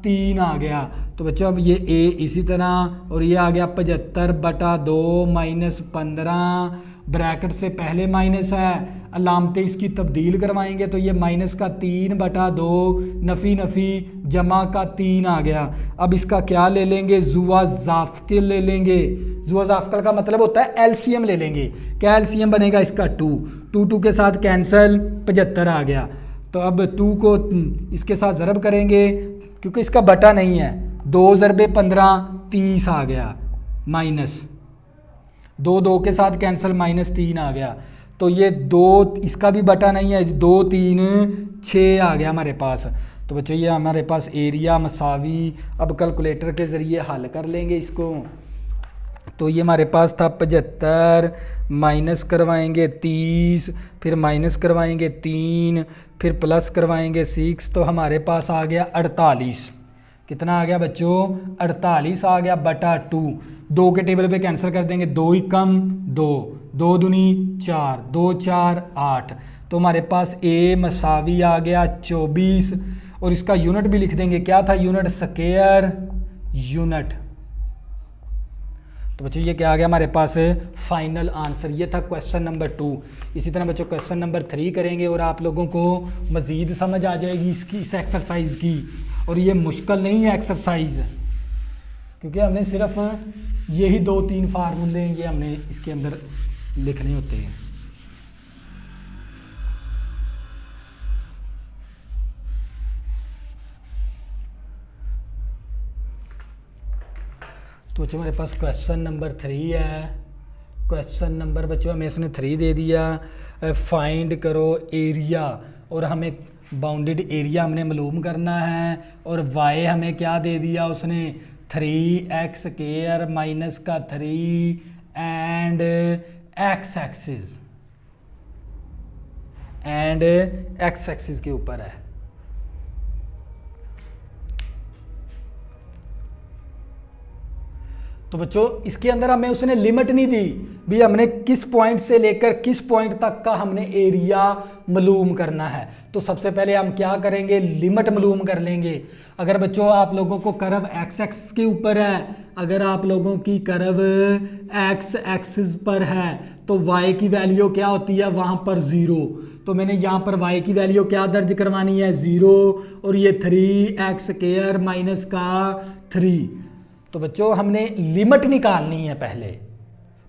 3 आ गया। तो बच्चों अब ये a इसी तरह, और ये आ गया 75 बटा 2 -15, ब्रैकेट से पहले माइनस है, अलामतें इसकी तब्दील करवाएंगे तो ये माइनस का 3 बटा 2, नफ़ी नफ़ी जमा का 3 आ गया। अब इसका क्या ले लेंगे, जुआ जाफ्किल ले लेंगे। जुआ जाफ्किल का मतलब होता है एलसीएम ले लेंगे। क्या एलसीएम बनेगा इसका 2 के साथ कैंसिल, 75 आ गया। तो अब 2 को इसके साथ ज़रब करेंगे, क्योंकि इसका बटा नहीं है, 2 ज़रबे 15 30 आ गया, माइनस 2 के साथ कैंसिल, -3 आ गया। तो ये 2 इसका भी बटा नहीं है, 2 3 6 आ गया हमारे पास। तो बच्चों ये हमारे पास एरिया मसावी, अब कैलकुलेटर के ज़रिए हल कर लेंगे इसको। तो ये हमारे पास था 75, माइनस करवाएंगे 30, फिर माइनस करवाएंगे 3, फिर प्लस करवाएंगे 6, तो हमारे पास आ गया 48। कितना आ गया बच्चों 48 आ गया बटा 2। 2 के टेबल पे कैंसिल कर देंगे, 2 ही कम 2, 2 दूनी 4, 2 4 8। तो हमारे पास a मसावी आ गया 24, और इसका यूनिट भी लिख देंगे, क्या था यूनिट स्क्वायर यूनिट। तो बच्चों ये क्या आ गया हमारे पास फाइनल आंसर, ये था क्वेश्चन नंबर 2। इसी तरह बच्चों क्वेश्चन नंबर 3 करेंगे और आप लोगों को मज़ीद समझ आ जाएगी इस एक्सरसाइज की। और ये मुश्किल नहीं है एक्सरसाइज, क्योंकि हमने सिर्फ यही 2-3 फार्मूले ये हमने इसके अंदर लिखने होते हैं। तो बच्चों हमारे पास क्वेश्चन नंबर 3 है। क्वेश्चन नंबर बच्चों हमें इसने 3 दे दिया, फाइंड करो एरिया, और हमें बाउंडेड एरिया हमने मालूम करना है। और वाई हमें क्या दे दिया उसने, 3x² माइनस का 3 एंड एक्स एक्सिस के ऊपर है। तो बच्चों इसके अंदर हमें उसने लिमिट नहीं दी भी, हमने किस पॉइंट से लेकर किस पॉइंट तक का हमने एरिया मालूम करना है। तो सबसे पहले हम क्या करेंगे, लिमिट मालूम कर लेंगे। अगर बच्चों आप लोगों को कर्व एक्स एक्सिस के ऊपर है, अगर आप लोगों की कर्व एक्स एक्सिस पर है तो y की वैल्यू क्या होती है वहाँ पर 0। तो मैंने यहाँ पर y की वैल्यू क्या दर्ज करवानी है, 0, और ये 3x² माइनस का 3। तो बच्चों हमने लिमिट निकालनी है।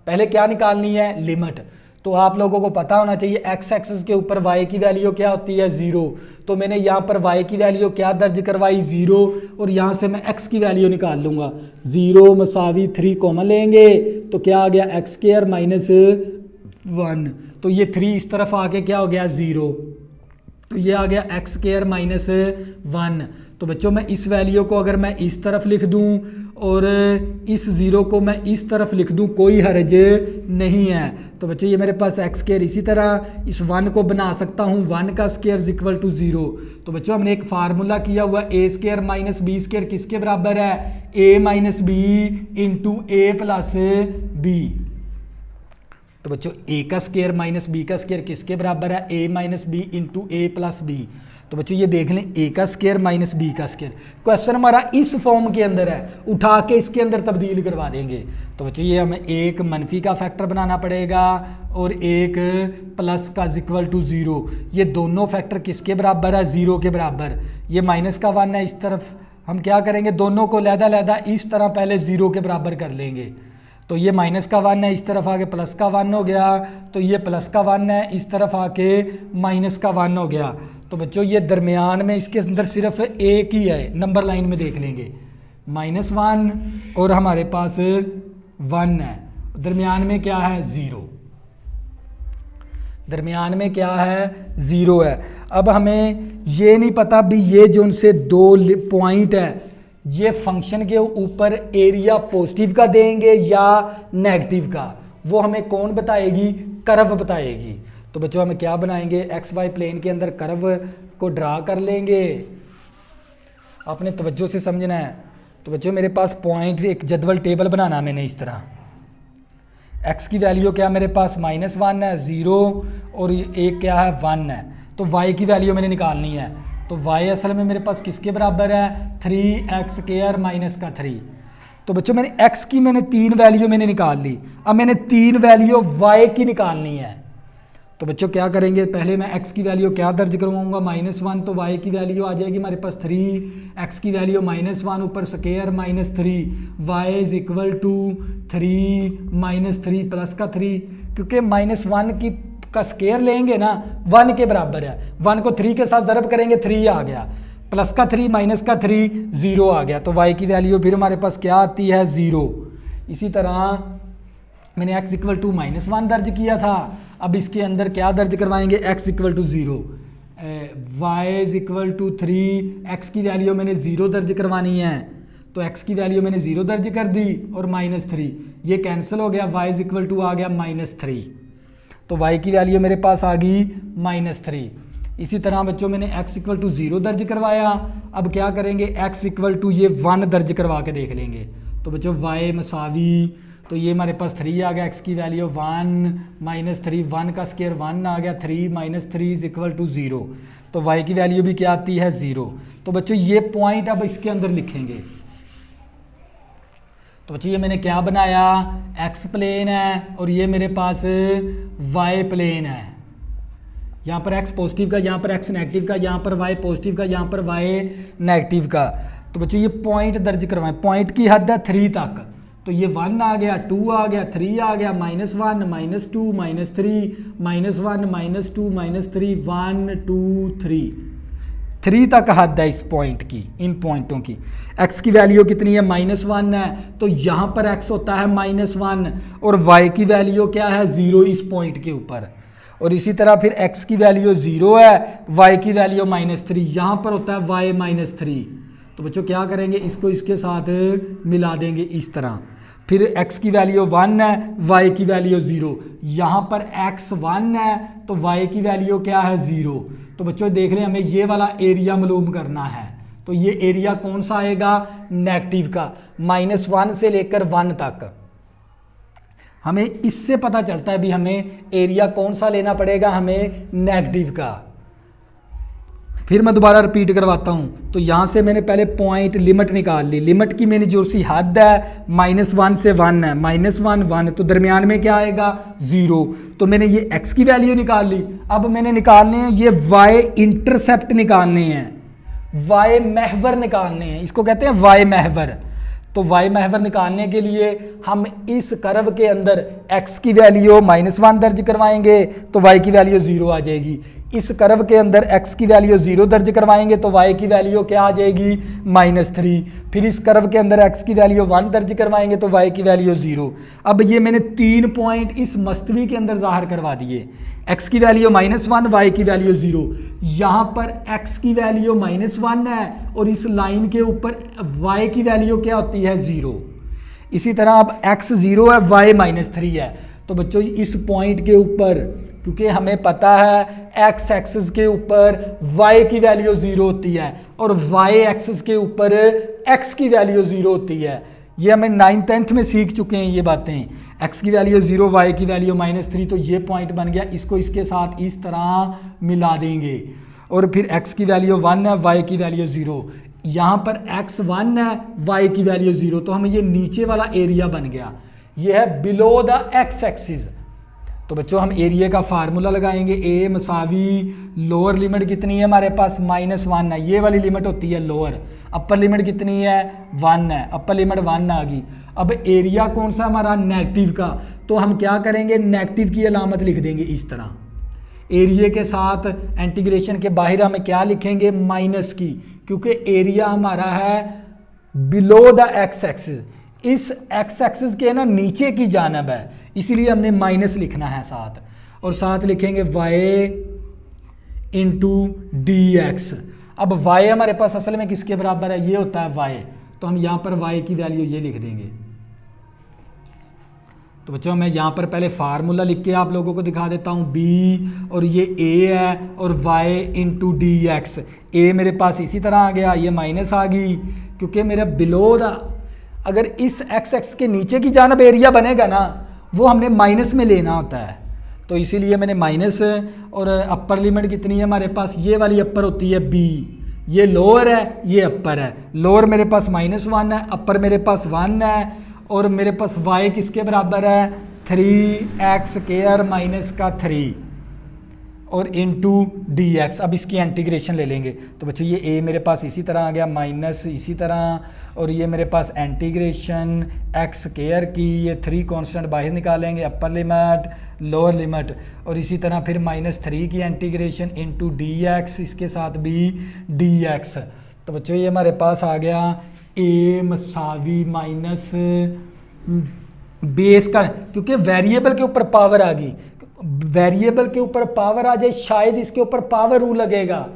पहले क्या निकालनी है, लिमिट। तो आप लोगों को पता होना चाहिए एक्स एक्सिस के ऊपर y की वैल्यू क्या होती है, 0। तो मैंने यहाँ पर y की वैल्यू क्या दर्ज करवाई, 0, और यहाँ से मैं x की वैल्यू निकाल लूँगा। 0 मसावी 3 कॉमन लेंगे तो क्या आ गया, x² माइनस 1। तो ये 3 इस तरफ आके क्या हो गया, 0। तो ये आ गया x² माइनस 1। तो बच्चों मैं इस वैल्यू को अगर मैं इस तरफ लिख दूं और इस 0 को मैं इस तरफ लिख दूं, कोई हर्ज नहीं है। तो बच्चों ये मेरे पास x², इसी तरह इस 1 को बना सकता हूं 1 का स्क्वायर इज इक्वल टू 0। तो बच्चों हमने एक फार्मूला किया हुआ a² माइनस b² किसके बराबर है, a minus b into a plus b. तो बच्चों a का स्क्वायर माइनस b का स्क्वायर किसके बराबर है, a minus b into a plus b. तो बच्चों ये देख लें, a का स्क्वायर माइनस b का स्क्वायर। क्वेश्चन हमारा इस फॉर्म के अंदर है, उठा के इसके अंदर तब्दील करवा देंगे। तो बच्चों ये हमें एक मनफी का फैक्टर बनाना पड़ेगा और एक प्लस का इक्वल टू 0। ये दोनों फैक्टर किसके बराबर है, 0 के बराबर। ये माइनस का 1 है, इस तरफ हम क्या करेंगे, दोनों को लहदा इस तरह पहले 0 के बराबर कर लेंगे। तो ये माइनस का 1 है, इस तरफ आके प्लस का 1 हो गया। तो ये प्लस का 1 है, इस तरफ आके माइनस का 1 हो गया। तो बच्चों ये दरमियान में इसके अंदर सिर्फ एक ही है, नंबर लाइन में देख लेंगे, -1 और हमारे पास 1 है। दरमियान में क्या है, 0। दरमियान में क्या है, 0 है। अब हमें ये नहीं पता भी ये जो उनसे 2 पॉइंट है, ये फंक्शन के ऊपर एरिया पॉजिटिव का देंगे या नेगेटिव का, वो हमें कौन बताएगी, कर्व बताएगी। तो बच्चों हमें क्या बनाएंगे, एक्स वाई प्लेन के अंदर कर्व को ड्रा कर लेंगे। आपने तवज्जो से समझना है। तो बच्चों मेरे पास पॉइंट, एक जदवल टेबल बनाना मैंने इस तरह। एक्स की वैल्यू क्या मेरे पास, -1 है, 0, और एक क्या है, 1 है। तो वाई की वैल्यू मैंने निकालनी है। तो y असल में मेरे पास किसके बराबर है, 3x² माइनस का 3। तो बच्चों मैंने x की 3 वैल्यू मैंने निकाल ली। अब मैंने 3 वैल्यू y की निकालनी है। तो बच्चों क्या करेंगे, पहले मैं x की वैल्यू क्या दर्ज करवाऊंगा, -1। तो y की वैल्यू आ जाएगी हमारे पास 3, x की वैल्यू -1 ऊपर square minus 3, y is equal to 3 minus 3 plus का 3, क्योंकि -1 की का स्केयर लेंगे ना 1 के बराबर है। 1 को 3 के साथ ज़रब करेंगे, 3 आ गया, प्लस का 3 माइनस का 3 0 आ गया। तो y की वैल्यू फिर हमारे पास क्या आती है, 0। इसी तरह मैंने x इक्वल टू -1 दर्ज किया था। अब इसके अंदर क्या दर्ज करवाएंगे, x equal to 0, y is equal to 3, x की वैल्यू मैंने 0 दर्ज करवानी है। तो x की वैल्यू मैंने 0 दर्ज कर दी और -3, ये कैंसिल हो गया, y इज इक्वल टू आ गया -3। तो y की वैल्यू मेरे पास आ गई -3। इसी तरह बच्चों मैंने x इक्वल टू 0 दर्ज करवाया। अब क्या करेंगे, x इक्वल टू ये 1 दर्ज करवा के देख लेंगे। तो बच्चों y मसावी, तो ये हमारे पास 3 आ गया, x की वैल्यू 1 -3, 1 का स्क्वायर 1 आ गया, 3 -3 इज इक्वल टू 0। तो y की वैल्यू भी क्या आती है, 0। तो बच्चों ये पॉइंट अब इसके अंदर लिखेंगे। तो बच्चों ये मैंने क्या बनाया, x प्लेन है और ये मेरे पास y प्लेन है। यहाँ पर x पॉजिटिव का, यहाँ पर x नेगेटिव का, यहाँ पर y पॉजिटिव का, यहाँ पर y नेगेटिव का। तो बच्चों ये पॉइंट दर्ज करवाएं। पॉइंट की हद है 3 तक। तो ये 1 आ गया, 2 आ गया, 3 आ गया, -1 -2 -3 -1 -2 -3 1 2 3। 3 तक हद है इस पॉइंट की, इन पॉइंटों की। x की वैल्यू कितनी है, -1 है, तो यहाँ पर x होता है -1 और y की वैल्यू क्या है, 0 इस पॉइंट के ऊपर। और इसी तरह फिर x की वैल्यू 0 है, y की वैल्यू -3, यहाँ पर होता है y -3। तो बच्चों क्या करेंगे, इसको इसके साथ मिला देंगे इस तरह। फिर x की वैल्यू 1 है, y की वैल्यू 0, यहाँ पर x 1 है तो y की वैल्यू क्या है, 0। तो बच्चों देख लें, हमें ये वाला एरिया मालूम करना है, तो ये एरिया कौन सा आएगा, नेगेटिव का, -1 से लेकर 1 तक। हमें इससे पता चलता है भी हमें एरिया कौन सा लेना पड़ेगा, हमें नेगेटिव का। फिर मैं दोबारा रिपीट करवाता हूँ। तो यहाँ से मैंने पहले पॉइंट लिमिट निकाल ली, लिमिट की मैंने जो सी हद है -1 से 1 है, -1 1, तो दरमियान में क्या आएगा, 0। तो मैंने ये x की वैल्यू निकाल ली। अब मैंने निकालने हैं ये y इंटरसेप्ट निकालने हैं, y महवर निकालने हैं, इसको कहते हैं y महवर। तो y महवर निकालने के लिए हम इस कर्व के अंदर x की वैल्यू -1 दर्ज करवाएंगे तो y की वैल्यू 0 आ जाएगी। इस कर्व के अंदर x की वैल्यू 0 दर्ज करवाएंगे तो y की वैल्यू क्या आ जाएगी, -3। फिर इस कर्व के अंदर x की वैल्यू 1 दर्ज करवाएंगे तो y की वैल्यू 0। अब ये मैंने 3 पॉइंट इस मस्तवी के अंदर ज़ाहिर करवा दिए, x की वैल्यू -1, y की वैल्यू 0। यहाँ पर x की वैल्यू -1 है और इस लाइन के ऊपर y की वैल्यू क्या होती है, 0। इसी तरह अब x 0 है, y -3 है। तो बच्चों इस पॉइंट के ऊपर, क्योंकि हमें पता है x एक्सिस के ऊपर y की वैल्यू 0 होती है और y एक्सिस के ऊपर x की वैल्यू 0 होती है, ये हमें 9th 10th में सीख चुके हैं ये बातें। x की वैल्यू 0, y की वैल्यू -3, तो ये पॉइंट बन गया। इसको इसके साथ इस तरह मिला देंगे और फिर x की वैल्यू 1 है, y की वैल्यू 0। यहाँ पर x 1 है, y की वैल्यू 0, तो हमें ये नीचे वाला एरिया बन गया, ये है बिलो द x एक्सिस। तो बच्चों हम एरिया का फार्मूला लगाएंगे, a मसावी लोअर लिमिट कितनी है हमारे पास, -1 है, ये वाली लिमिट होती है लोअर, अपर लिमिट कितनी है, 1 है, अपर लिमिट 1 आ गई। अब एरिया कौन सा हमारा, नेगेटिव का, तो हम क्या करेंगे, नेगेटिव की अलामत लिख देंगे इस तरह। एरिया के साथ इंटीग्रेशन के बाहर हमें क्या लिखेंगे, माइनस की, क्योंकि एरिया हमारा है बिलो द x एक्सिस, इस x एक्सिस के ना नीचे की जानब है, इसीलिए हमने माइनस लिखना है साथ, और साथ लिखेंगे y इंटू dx। अब y हमारे पास असल में किसके बराबर है, ये होता है y, तो हम यहाँ पर y की वैल्यू ये लिख देंगे। तो बच्चों मैं यहाँ पर पहले फार्मूला लिख के आप लोगों को दिखा देता हूँ, b और ये a है और y इंटू dx। a मेरे पास इसी तरह आ गया, ये माइनस आ गई क्योंकि मेरा बिलो द, अगर इस x एक्स के नीचे की जानब एरिया बनेगा ना, वो हमने माइनस में लेना होता है, तो इसीलिए मैंने माइनस। और अपर लिमिट कितनी है हमारे पास, ये वाली अपर होती है b, ये लोअर है, ये अपर है। लोअर मेरे पास -1 है, अपर मेरे पास 1 है, और मेरे पास y किसके बराबर है, 3x² माइनस का 3 और इंटू dx। अब इसकी इंटीग्रेशन ले लेंगे, तो बच्चों ये a मेरे पास इसी तरह आ गया, माइनस इसी तरह, और ये मेरे पास इंटीग्रेशन x² की, ये 3 कांस्टेंट बाहर निकालेंगे, अपर लिमिट लोअर लिमिट, और इसी तरह फिर -3 की इंटीग्रेशन इंटू dx, इसके साथ भी dx। तो बच्चों ये हमारे पास आ गया a मसावी माइनस बेस का, क्योंकि वेरिएबल के ऊपर पावर आ गई, वेरिएबल के ऊपर पावर आ जाए शायद इसके ऊपर पावर रूल लगेगा,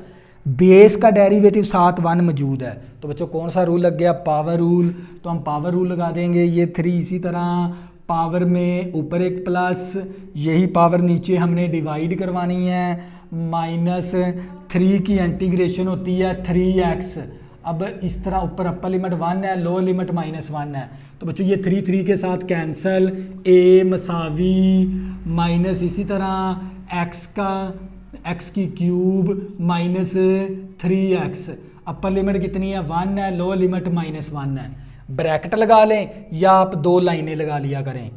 बेस का डेरिवेटिव साथ 1 मौजूद है। तो बच्चों कौन सा रूल लग गया, पावर रूल, तो हम पावर रूल लगा देंगे। ये 3 इसी तरह पावर में ऊपर एक प्लस, यही पावर नीचे हमने डिवाइड करवानी है, -3 की इंटीग्रेशन होती है 3x। अब इस तरह ऊपर अपर लिमिट 1 है, लोअर लिमिट -1 है, तो बच्चों ये 3 के साथ कैंसिल, a मसावी माइनस इसी तरह x की क्यूब -3x, अपर लिमिट कितनी है 1 है, लोअर लिमिट -1 है। ब्रैकेट लगा लें या आप 2 लाइनें लगा लिया करें।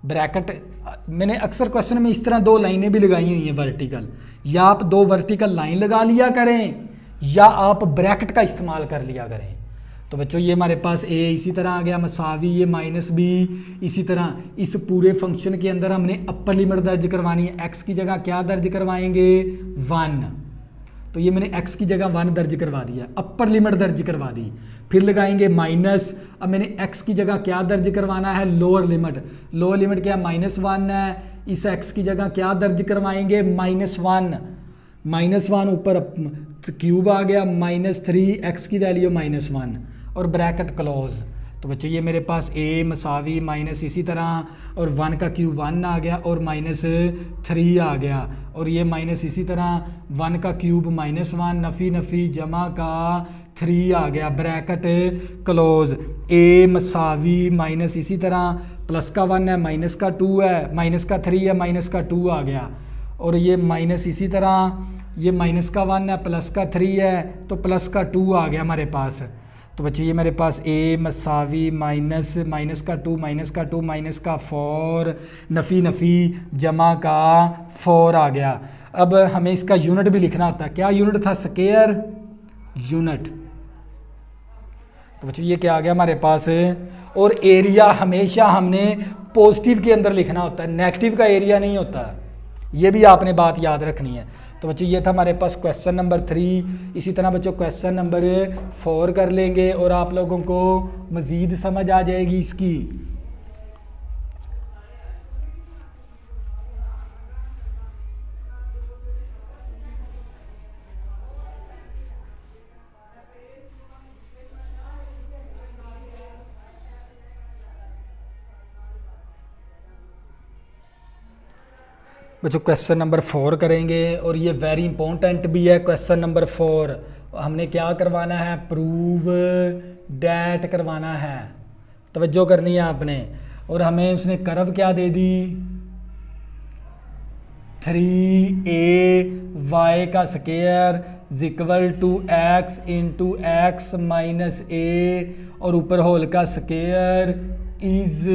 ब्रैकेट मैंने अक्सर क्वेश्चन में इस तरह 2 लाइनें भी लगाई हुई हैं वर्टिकल, या आप 2 वर्टिकल लाइन लगा लिया करें या आप ब्रैकेट का इस्तेमाल कर लिया करें। तो बच्चों ये हमारे पास a इसी तरह आ गया मसावी, ये -b इसी तरह। इस पूरे फंक्शन के अंदर हमने अपर लिमिट दर्ज करवानी है, x की जगह क्या दर्ज करवाएंगे 1, तो ये मैंने x की जगह 1 दर्ज करवा दिया, अपर लिमिट दर्ज करवा दी। फिर लगाएंगे माइनस, अब मैंने x की जगह क्या दर्ज करवाना है, लोअर लिमिट। लोअर लिमिट क्या -1 है, इस x की जगह क्या दर्ज करवाएंगे, -1। -1 ऊपर क्यूब आ गया, -3 x की वैल्यू -1 और ब्रैकेट क्लोज। तो बच्चों ये मेरे पास a मसावी माइनस इसी तरह, और 1 का क्यूब 1 आ गया और -3 आ गया, और ये माइनस इसी तरह 1 का क्यूब -1 नफ़ी नफ़ी जमा का 3 आ गया, ब्रैकेट क्लोज। a मसावी माइनस इसी तरह प्लस का 1 है, माइनस का 2 है, माइनस का 3 है, माइनस का 2 आ गया, और ये माइनस इसी तरह ये माइनस का 1 है, प्लस का 3 है, तो प्लस का 2 आ गया हमारे पास। तो बच्चे ये मेरे पास a मसावी माइनस का 2 माइनस का 2 माइनस का 4 नफ़ी नफ़ी जमा का 4 आ गया। अब हमें इसका यूनिट भी लिखना होता है, क्या यूनिट था, स्क्वायर यूनिट। तो बच्चे ये क्या आ गया हमारे पास, और एरिया हमेशा हमने पॉजिटिव के अंदर लिखना होता है, नेगेटिव का एरिया नहीं होता, ये भी आपने बात याद रखनी है। तो बच्चों ये था हमारे पास क्वेश्चन नंबर 3। इसी तरह बच्चों क्वेश्चन नंबर 4 कर लेंगे और आप लोगों को मज़ीद समझ आ जाएगी इसकी। बच्चों क्वेश्चन नंबर 4 करेंगे और ये वेरी इंपॉर्टेंट भी है। क्वेश्चन नंबर 4 हमने क्या करवाना है, प्रूव डैट करवाना है, तवज्जो करनी है आपने। और हमें उसने कर्व क्या दे दी, 3ay का square equal to x into x minus a, और ऊपर होल का स्क्वायर इज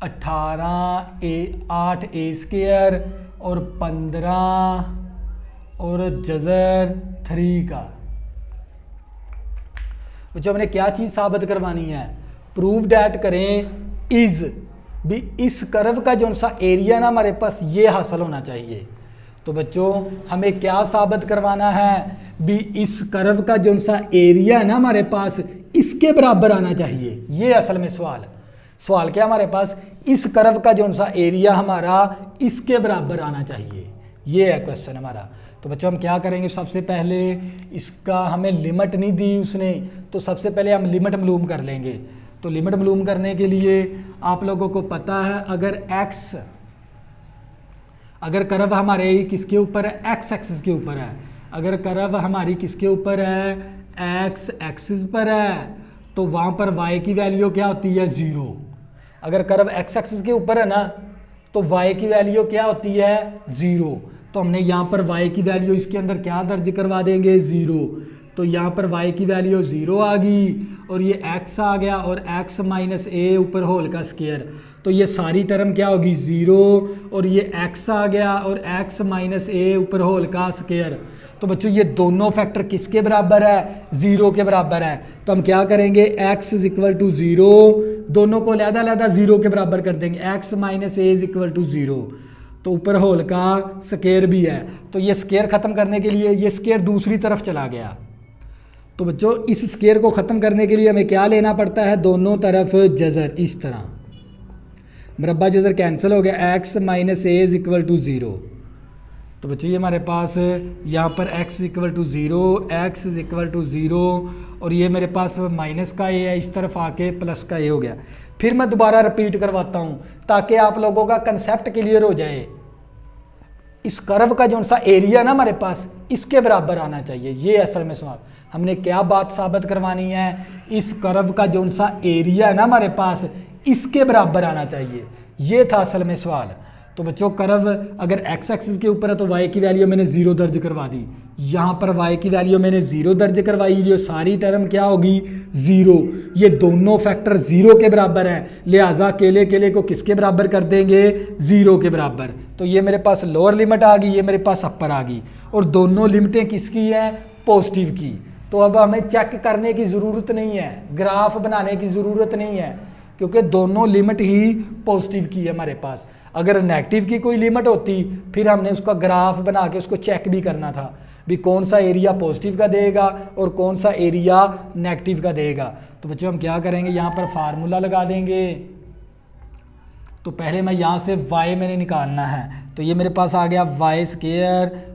8a स्क्वायर और 15 और जज़र 3 का। जो हमने क्या चीज़ साबित करवानी है, प्रूव डैट करें इज भी इस कर्व का जो सा एरिया ना हमारे पास ये हासिल होना चाहिए। तो बच्चों हमें क्या साबित करवाना है, भी इस कर्व का जो सा एरिया ना हमारे पास इसके बराबर आना चाहिए। ये असल में सवाल क्या हमारे पास, इस कर्व का जो सा एरिया हमारा इसके बराबर आना चाहिए, ये है क्वेश्चन हमारा। तो बच्चों हम क्या करेंगे, सबसे पहले इसका हमें लिमिट नहीं दी उसने, तो सबसे पहले हम लिमिट मालूम कर लेंगे। तो लिमिट मालूम करने के लिए आप लोगों को पता है, अगर कर्व हमारे किसके ऊपर है, एक्स एक्सिस के ऊपर है। अगर कर्व हमारी किसके ऊपर है, एक्स एक्सिस पर है, तो वहाँ पर y की वैल्यू क्या होती है, 0। अगर कर्व एक्स एक्सिस के ऊपर है ना, तो y की वैल्यू क्या होती है, 0। तो हमने यहाँ पर y की वैल्यू इसके अंदर क्या दर्ज करवा देंगे, 0। तो यहाँ पर y की वैल्यू 0 आ गई, और ये x आ गया, और x माइनस ए ऊपर होल का स्क्वायर। तो ये सारी टर्म क्या होगी, 0, और ये x आ गया, और x माइनस ए ऊपर होल का स्क्वायर। तो बच्चों ये दोनों फैक्टर किसके बराबर है, 0 के बराबर है। तो हम क्या करेंगे, x इज इक्वल टू 0, दोनों को अलग-अलग 0 के बराबर कर देंगे, x minus a is equal to 0। तो ऊपर होल का स्क्वायर भी है, तो ये स्क्वायर ख़त्म करने के लिए ये स्क्वायर दूसरी तरफ चला गया। तो बच्चों इस स्क्वायर को ख़त्म करने के लिए हमें क्या लेना पड़ता है, दोनों तरफ जज़र, इस तरह मरबा जज़र कैंसिल हो गया, x minus a is equal to 0। तो बच्चों ये हमारे पास यहाँ पर x equal to 0, x is equal to 0, और ये मेरे पास माइनस का a है, इस तरफ आके प्लस का a हो गया। फिर मैं दोबारा रिपीट करवाता हूँ ताकि आप लोगों का कंसेप्ट क्लियर हो जाए। इस कर्व का जो सा एरिया ना हमारे पास इसके बराबर आना चाहिए, ये असल में सवाल। हमने क्या बात साबित करवानी है, इस कर्व का जो सा एरिया ना हमारे पास इसके बराबर आना चाहिए, ये था असल में सवाल। तो बच्चों कर्व अगर x एक्सिस के ऊपर है तो y की वैल्यू मैंने 0 दर्ज करवा दी, यहाँ पर y की वैल्यू मैंने 0 दर्ज करवाई, ये सारी टर्म क्या होगी, 0। ये दोनों फैक्टर 0 के बराबर है, लिहाजा अकेले को किसके बराबर कर देंगे, 0 के बराबर। तो ये मेरे पास लोअर लिमिट आ गई, ये मेरे पास अपर आ गई, और दोनों लिमिटें किसकी हैं, पॉजिटिव की। तो अब हमें चेक करने की ज़रूरत नहीं है, ग्राफ बनाने की ज़रूरत नहीं है, क्योंकि दोनों लिमिट ही पॉजिटिव की है हमारे पास। अगर नेगेटिव की कोई लिमिट होती फिर हमने उसका ग्राफ बना के उसको चेक भी करना था। भी कौन सा एरिया पॉजिटिव का देगा और कौन सा एरिया नेगेटिव का देगा। तो बच्चों हम क्या करेंगे, यहाँ पर फार्मूला लगा देंगे। तो पहले मैं यहाँ से y मैंने निकालना है, तो ये मेरे पास आ गया y square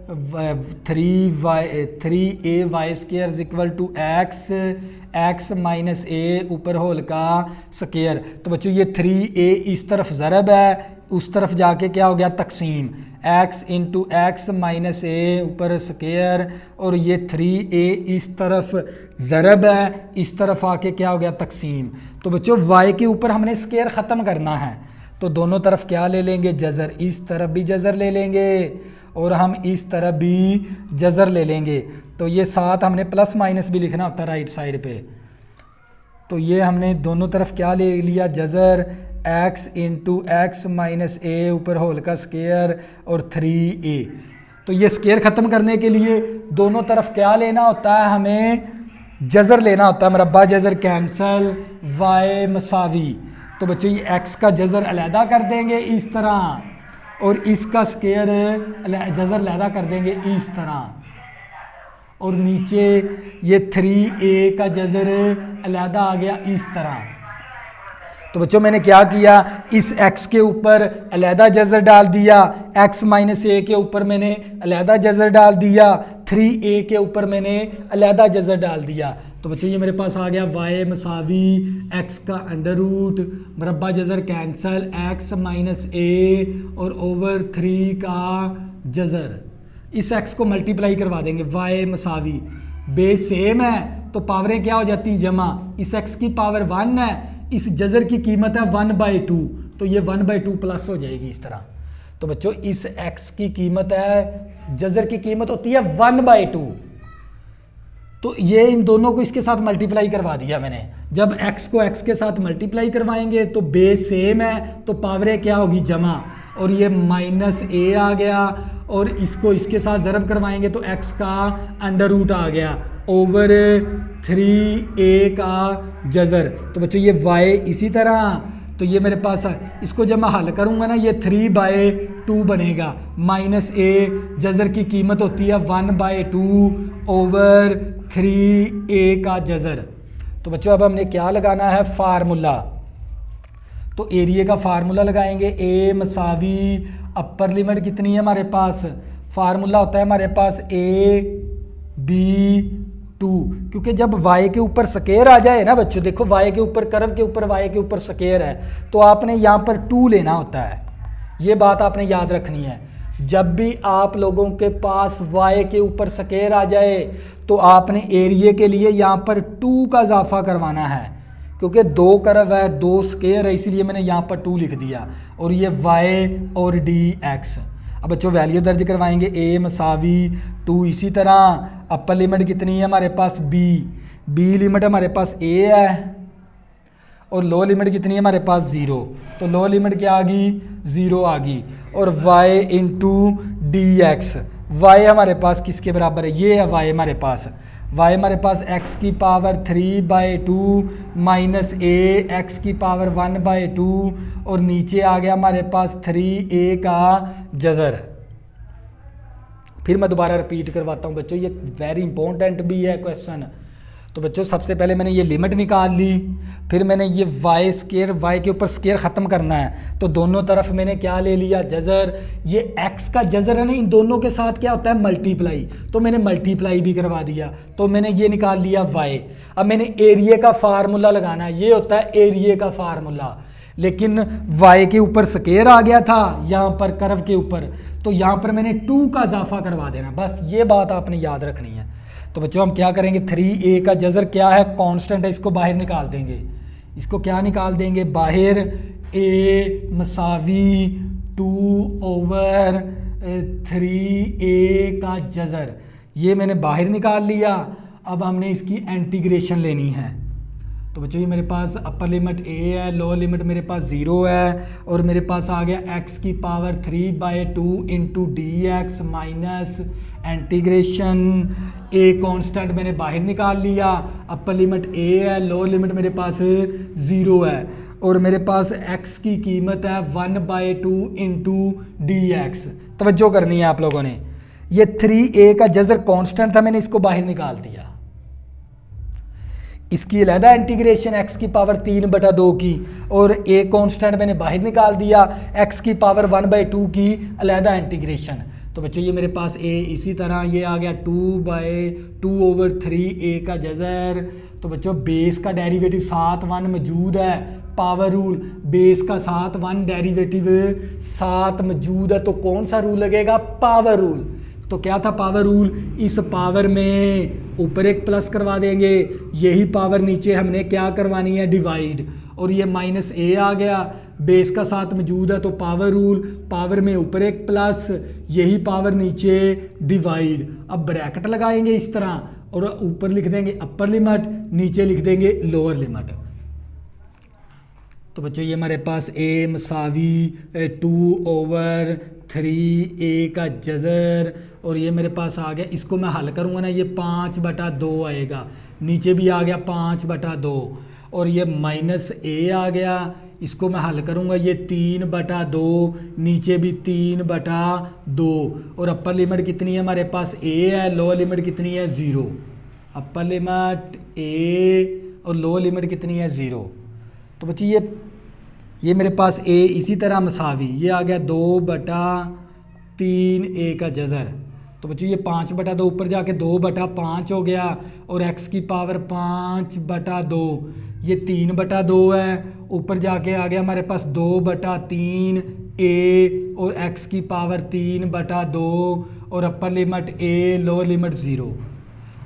3a y square is equal to x minus a ऊपर होल का स्केयर। तो बच्चों ये 3a इस तरफ ज़रब है, उस तरफ जाके क्या हो गया तकसीम, x into x minus a ऊपर स्केयर, और ये 3a इस तरफ ज़रब है, इस तरफ आके क्या हो गया तकसीम। तो बच्चों y के ऊपर हमने स्केयर ख़त्म करना है, तो दोनों तरफ क्या ले लेंगे जज़र, इस तरफ भी जज़र ले लेंगे और हम इस तरफ भी जज़र ले लेंगे। तो ये साथ हमने प्लस माइनस भी लिखना होता है राइट साइड पे। तो ये हमने दोनों तरफ क्या ले लिया जज़र, x into x minus a ऊपर होल का स्केयर और 3a। तो ये स्केयर ख़त्म करने के लिए दोनों तरफ क्या लेना होता है, हमें जज़र लेना होता है, मरब्बा जज़र कैंसल, y मसावी। तो बच्चों ये x का जज़र अलहदा कर देंगे इस तरह, और इसका स्केयर जज़र अलहदा कर देंगे इस तरह, और नीचे ये 3a का जज़र अलहदा आ गया इस तरह। तो बच्चों मैंने क्या किया, इस x के ऊपर अलहदा जज़र डाल दिया, x माइनस ए के ऊपर मैंने अलहदा जज़र डाल दिया, 3a के ऊपर मैंने अलहदा जज़र डाल दिया। तो बच्चों ये मेरे पास आ गया y मसावी x का अंडर रूट, मरब्बा जज़र कैंसल, x माइनस a और ओवर 3 का जज़र। इस x को मल्टीप्लाई करवा देंगे, y मसावी बेस सेम है तो पावरें क्या हो जाती जमा, इस x की पावर 1 है, इस जज़र की कीमत है 1/2, तो ये 1/2 प्लस हो जाएगी इस तरह। तो बच्चों इस x की कीमत है, जज़र की कीमत होती है 1/2, तो ये इन दोनों को इसके साथ मल्टीप्लाई करवा दिया मैंने। जब x को x के साथ मल्टीप्लाई करवाएंगे तो बेस सेम है तो पावरें क्या होगी जमा, और ये माइनस a आ गया, और इसको इसके साथ ज़रब करवाएंगे तो x का अंडर रूट आ गया ओवर 3a का जज़र। तो बच्चों ये y इसी तरह, तो ये मेरे पास इसको जब मैं हल करूँगा ना ये 3/2 बनेगा, माइनस a जज़र की कीमत होती है 1/2 ओवर 3a का जज़र। तो बच्चों अब हमने क्या लगाना है फार्मूला, तो एरिया का फार्मूला लगाएंगे, a मसावी अपर लिमिट कितनी है हमारे पास, फार्मूला होता है हमारे पास ab2, क्योंकि जब y के ऊपर स्केयर आ जाए ना बच्चों, देखो y के ऊपर कर्व के ऊपर y के ऊपर स्केयर है तो आपने यहाँ पर 2 लेना होता है, ये बात आपने याद रखनी है। जब भी आप लोगों के पास y के ऊपर स्केयर आ जाए तो आपने एरिया के लिए यहाँ पर 2 का इजाफा करवाना है, क्योंकि 2 कर्व है 2 स्केयर है, इसीलिए मैंने यहाँ पर 2 लिख दिया, और ये y और dx। अब बच्चों वैल्यू दर्ज करवाएंगे, a मसावी 2, इसी तरह अपर लिमिट कितनी है हमारे पास b लिमिट हमारे पास a है, और लो लिमिट कितनी है हमारे पास 0, तो लो लिमिट क्या आ गई 0 आ गई, और y इंटू dx, y हमारे पास किसके बराबर है, ये है y हमारे पास, y हमारे पास x की पावर 3/2 माइनस a x की पावर 1/2, और नीचे आ गया हमारे पास 3a का जज़र। फिर मैं दोबारा रिपीट करवाता हूँ बच्चों, ये वेरी इंपॉर्टेंट भी है क्वेश्चन। तो बच्चों सबसे पहले मैंने ये लिमिट निकाल ली, फिर मैंने ये y स्केयर, y के ऊपर स्केयर ख़त्म करना है तो दोनों तरफ मैंने क्या ले लिया जज़र, ये x का जज़र है ना, इन दोनों के साथ क्या होता है मल्टीप्लाई, तो मैंने मल्टीप्लाई भी करवा दिया, तो मैंने ये निकाल लिया y। अब मैंने एरिया का फार्मूला लगाना है, ये होता है एरिया का फार्मूला, लेकिन y के ऊपर स्केयर आ गया था यहाँ पर कर्व के ऊपर, तो यहाँ पर मैंने 2 का इजाफा करवा देना, बस ये बात आपने याद रखनी है। तो बच्चों हम क्या करेंगे, 3a का जज़र क्या है कांस्टेंट है, इसको बाहर निकाल देंगे, इसको क्या निकाल देंगे बाहर, a मसावी 2 ओवर 3a का जज़र, ये मैंने बाहर निकाल लिया। अब हमने इसकी इंटीग्रेशन लेनी है, तो बच्चों ये मेरे पास अपर लिमिट a है, लोअर लिमिट मेरे पास 0 है, और मेरे पास आ गया x की power 3/2 into dx minus integration a constant मैंने बाहर निकाल लिया, अपर लिमिट a है, लोअर लिमिट मेरे पास 0 है, और मेरे पास x की कीमत है 1/2 इंटू dx। तवज्जो करनी है आप लोगों ने, ये 3a का जजर कांस्टेंट था, मैंने इसको बाहर निकाल दिया। इसकी अलहदा इंटीग्रेशन x की पावर 3/2 की, और a कांस्टेंट मैंने बाहर निकाल दिया, x की पावर 1/2 की अलहदा इंटीग्रेशन। तो बच्चों ये मेरे पास a, इसी तरह ये आ गया 2/2/3a का जजर। तो बच्चों बेस का डेरिवेटिव 7 1 मौजूद है, पावर रूल, बेस का 7 1 डेरिवेटिव 7 मौजूद है, तो कौन सा रूल लगेगा? Power rule. तो क्या था पावर रूल? इस पावर में ऊपर एक प्लस करवा देंगे, यही पावर नीचे हमने क्या करवानी है? डिवाइड। और ये -a आ गया, बेस का 7 मौजूद है, तो पावर रूल, पावर में ऊपर एक प्लस, यही पावर नीचे डिवाइड। अब ब्रैकेट लगाएंगे इस तरह, और ऊपर लिख देंगे अपर लिमिट, नीचे लिख देंगे लोअर लिमिट। तो बच्चों ये हमारे पास a मसावी 2/3a का जजर, और ये मेरे पास आ गया, इसको मैं हल करूँगा ना, ये 5/2 आएगा, नीचे भी आ गया 5/2, और ये -a आ गया, इसको मैं हल करूँगा, ये 3/2, नीचे भी 3/2, और अपर लिमिट कितनी है हमारे पास? a है, लोअर लिमिट कितनी है? 0। अपर लिमिट a और लोअर लिमिट कितनी है? 0। तो बच्ची ये मेरे पास a इसी तरह मसावी, ये आ गया 2/3a का जजर। तो बच्चों ये 5/2 ऊपर जाके 2/5 हो गया, और x की पावर 5/2, ये 3/2 है, ऊपर जाके आ गया हमारे पास 2/3a, और x की पावर 3/2, और upper limit a, lower limit 0।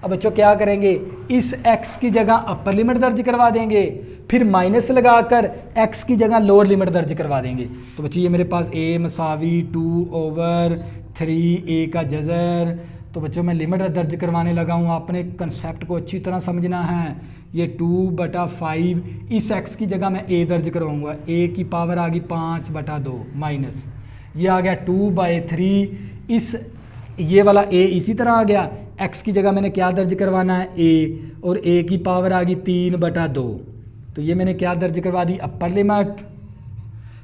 अब बच्चों क्या करेंगे? इस x की जगह अपर लिमिट दर्ज करवा देंगे, फिर माइनस लगाकर x की जगह लोअर लिमिट दर्ज करवा देंगे। तो बच्चों ये मेरे पास a मसावी 2/3a का जजर। तो बच्चों मैं लिमिट दर्ज करवाने लगा हूँ, आपने कंसेप्ट को अच्छी तरह समझना है। ये 2/5, इस x की जगह मैं a दर्ज करवाऊँगा, a की पावर आ गई 5/2 माइनस, ये आ गया 2/3, इस ये वाला a इसी तरह आ गया, x की जगह मैंने क्या दर्ज करवाना है? a, और a की पावर आ गई 3/2, तो ये मैंने क्या दर्ज करवा दी? अपर लिमिट,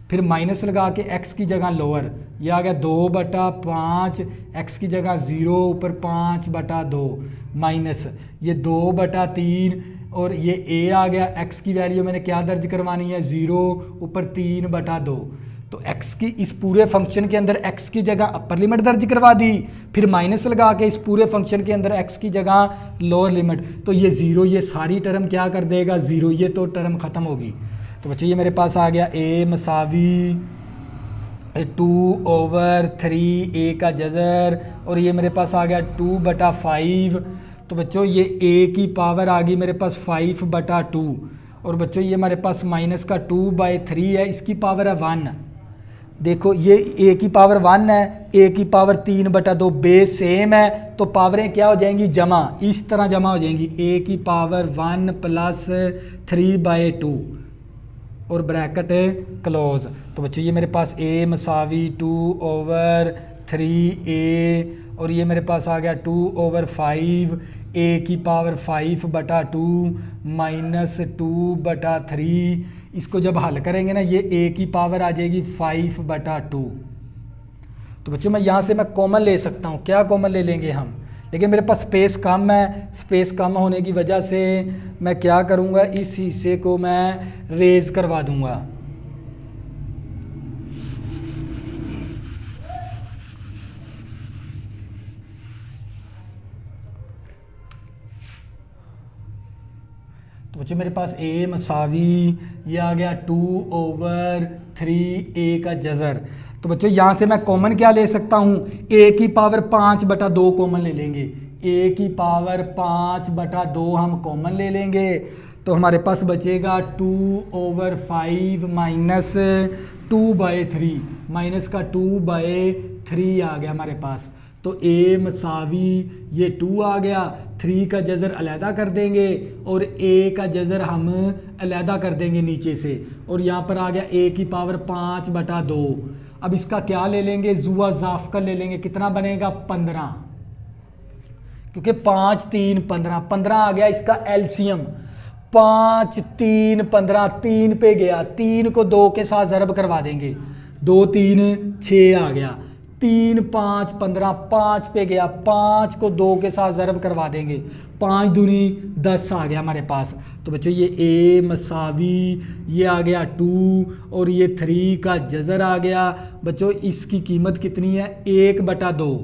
फिर माइनस लगा के x की जगह लोअर, ये आ गया 2/5, x की जगह 0, ऊपर 5/2 माइनस, ये 2/3, और ये a आ गया, x की वैल्यू मैंने क्या दर्ज करवानी है? 0, ऊपर 3/2। तो x की इस पूरे फंक्शन के अंदर x की जगह अपर लिमिट दर्ज करवा दी, फिर माइनस लगा के इस पूरे फंक्शन के अंदर x की जगह लोअर लिमिट, तो ये 0, ये सारी टर्म क्या कर देगा? 0, ये तो टर्म ख़त्म होगी। तो बच्चों ये मेरे पास आ गया a मसावी 2/3a का जजर, और ये मेरे पास आ गया 2/5। तो बच्चों ये a की पावर आ गई मेरे पास 5/2, और बच्चों ये हमारे पास माइनस का 2/3 है, इसकी पावर है 1। देखो ये a की पावर 1 है, a की पावर 3/2, बेस सेम है, तो पावरें क्या हो जाएंगी? जमा, इस तरह जमा हो जाएंगी, a की पावर 1 + 3/2, और ब्रैकेट क्लोज। तो बच्चों ये मेरे पास a मसावी 2/3a, और ये मेरे पास आ गया 2/5, a की पावर 5/2 माइनस 2/3, इसको जब हल करेंगे ना, ये a की पावर आ जाएगी 5/2। तो बच्चों मैं यहाँ से मैं कॉमन ले सकता हूँ, क्या कॉमन ले लेंगे हम? लेकिन मेरे पास स्पेस कम है, स्पेस कम होने की वजह से मैं क्या करूँगा? इस हिस्से को मैं रेज करवा दूँगा। तो बच्चों मेरे पास a मसावी, ये आ गया 2/3a का जजर। तो बच्चों यहाँ से मैं कॉमन क्या ले सकता हूँ? a की पावर 5/2 कॉमन ले लेंगे, a की पावर 5/2 हम कॉमन ले लेंगे, तो हमारे पास बचेगा 2/5 माइनस 2/3, माइनस का 2/3 आ गया हमारे पास। तो a मसावी ये 2 आ गया, 3 का जज़र अलहदा कर देंगे, और a का जज़र हम अलहदा कर देंगे नीचे से, और यहाँ पर आ गया a की पावर 5/2। अब इसका क्या ले लेंगे? जुआ ज़ाफ कर ले लेंगे, कितना बनेगा? 15, क्योंकि 5 3 15, 15 आ गया इसका एलसीएम। 5 3 15, 3 पे गया, 3 को 2 के साथ ज़रब करवा देंगे, 2 3 6 आ गया, 3 5 15, 5 पे गया, 5 को 2 के साथ ज़रब करवा देंगे, 5 दूनी 10 आ गया हमारे पास। तो बच्चों ये ए मसावी, ये आ गया 2 और ये 3 का जज़र आ गया। बच्चों इसकी कीमत कितनी है? 1/2।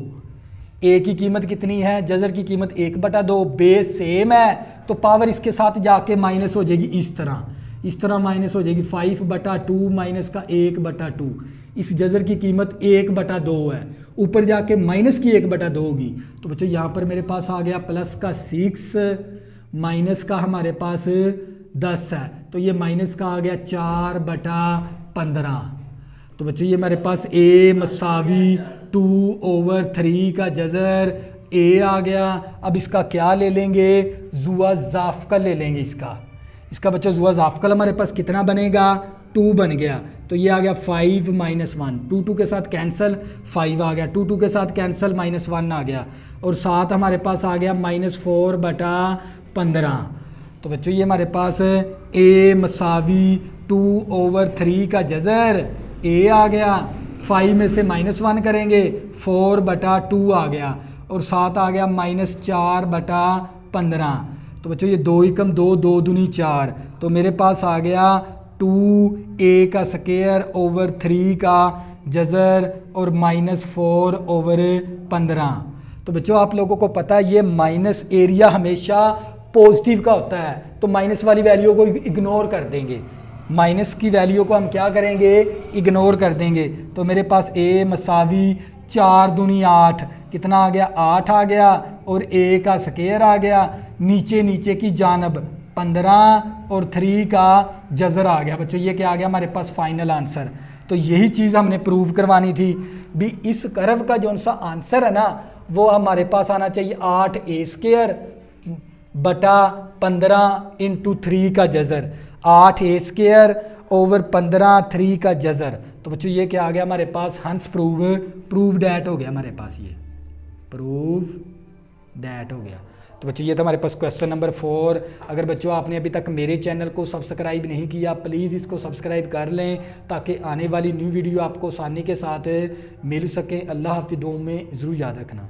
ए की कीमत कितनी है? जज़र की कीमत 1/2। बेस सेम है तो पावर इसके साथ जाके माइनस हो जाएगी, इस तरह माइनस हो जाएगी। 5/2 माइनस का 1/2, इस जज़र की कीमत 1/2 है, ऊपर जाके माइनस की 1/2 होगी। तो बच्चों यहाँ पर मेरे पास आ गया प्लस का 6 माइनस का हमारे पास 10 है, तो ये माइनस का आ गया 4/15। तो बच्चों ये मेरे पास ए मसावी 2/3 का जज़र ए आ गया। अब इसका क्या ले लेंगे? जुआ ज़ाफ़कल ले लेंगे इसका बच्चों जुआ ज़ाफ़कल हमारे पास कितना बनेगा? 2 बन गया। तो ये आ गया 5 - 1, 2 के साथ कैंसिल, 5 आ गया, 2 के साथ कैंसिल, -1 आ गया, और साथ हमारे पास आ गया -4/15। तो बच्चों ये हमारे पास ए मसावी 2/3 का जज़र ए आ गया, 5 में से -1 करेंगे, 4/2 आ गया, और साथ आ गया -4/15। तो बच्चों ये 2 एकम 2, 2 दूनी 4, तो मेरे पास आ गया 2a का स्क्वायर ओवर 3 का जज़र और -4/15। तो बच्चों आप लोगों को पता है ये माइनस एरिया हमेशा पॉजिटिव का होता है, तो माइनस वाली वैल्यू को इग्नोर कर देंगे, माइनस की वैल्यू को हम क्या करेंगे? इग्नोर कर देंगे। तो मेरे पास ए मसावी 4 दूनी 8, कितना आ गया? 8 आ गया, और ए का स्क्वायर आ गया, नीचे की जानब 15 और 3 का जज़र आ गया। बच्चों ये क्या आ गया हमारे पास? Final answer. तो यही चीज़ हमने प्रूव करवानी थी भी, इस कर्व का जो सा आंसर है ना वो हमारे पास आना चाहिए 8a² बटा 15 × 3 का जज़र, 8a² ओवर 15 3 का जज़र। तो बच्चों ये क्या आ गया हमारे पास? हंस प्रूव डैट हो गया हमारे पास, ये प्रूव डैट हो गया। तो बच्चों ये था हमारे पास क्वेश्चन नंबर 4। अगर बच्चों आपने अभी तक मेरे चैनल को सब्सक्राइब नहीं किया, प्लीज़ इसको सब्सक्राइब कर लें ताकि आने वाली न्यू वीडियो आपको आसानी के साथ मिल सके। अल्लाह हाफ़िज़, दुआ में ज़रूर याद रखना।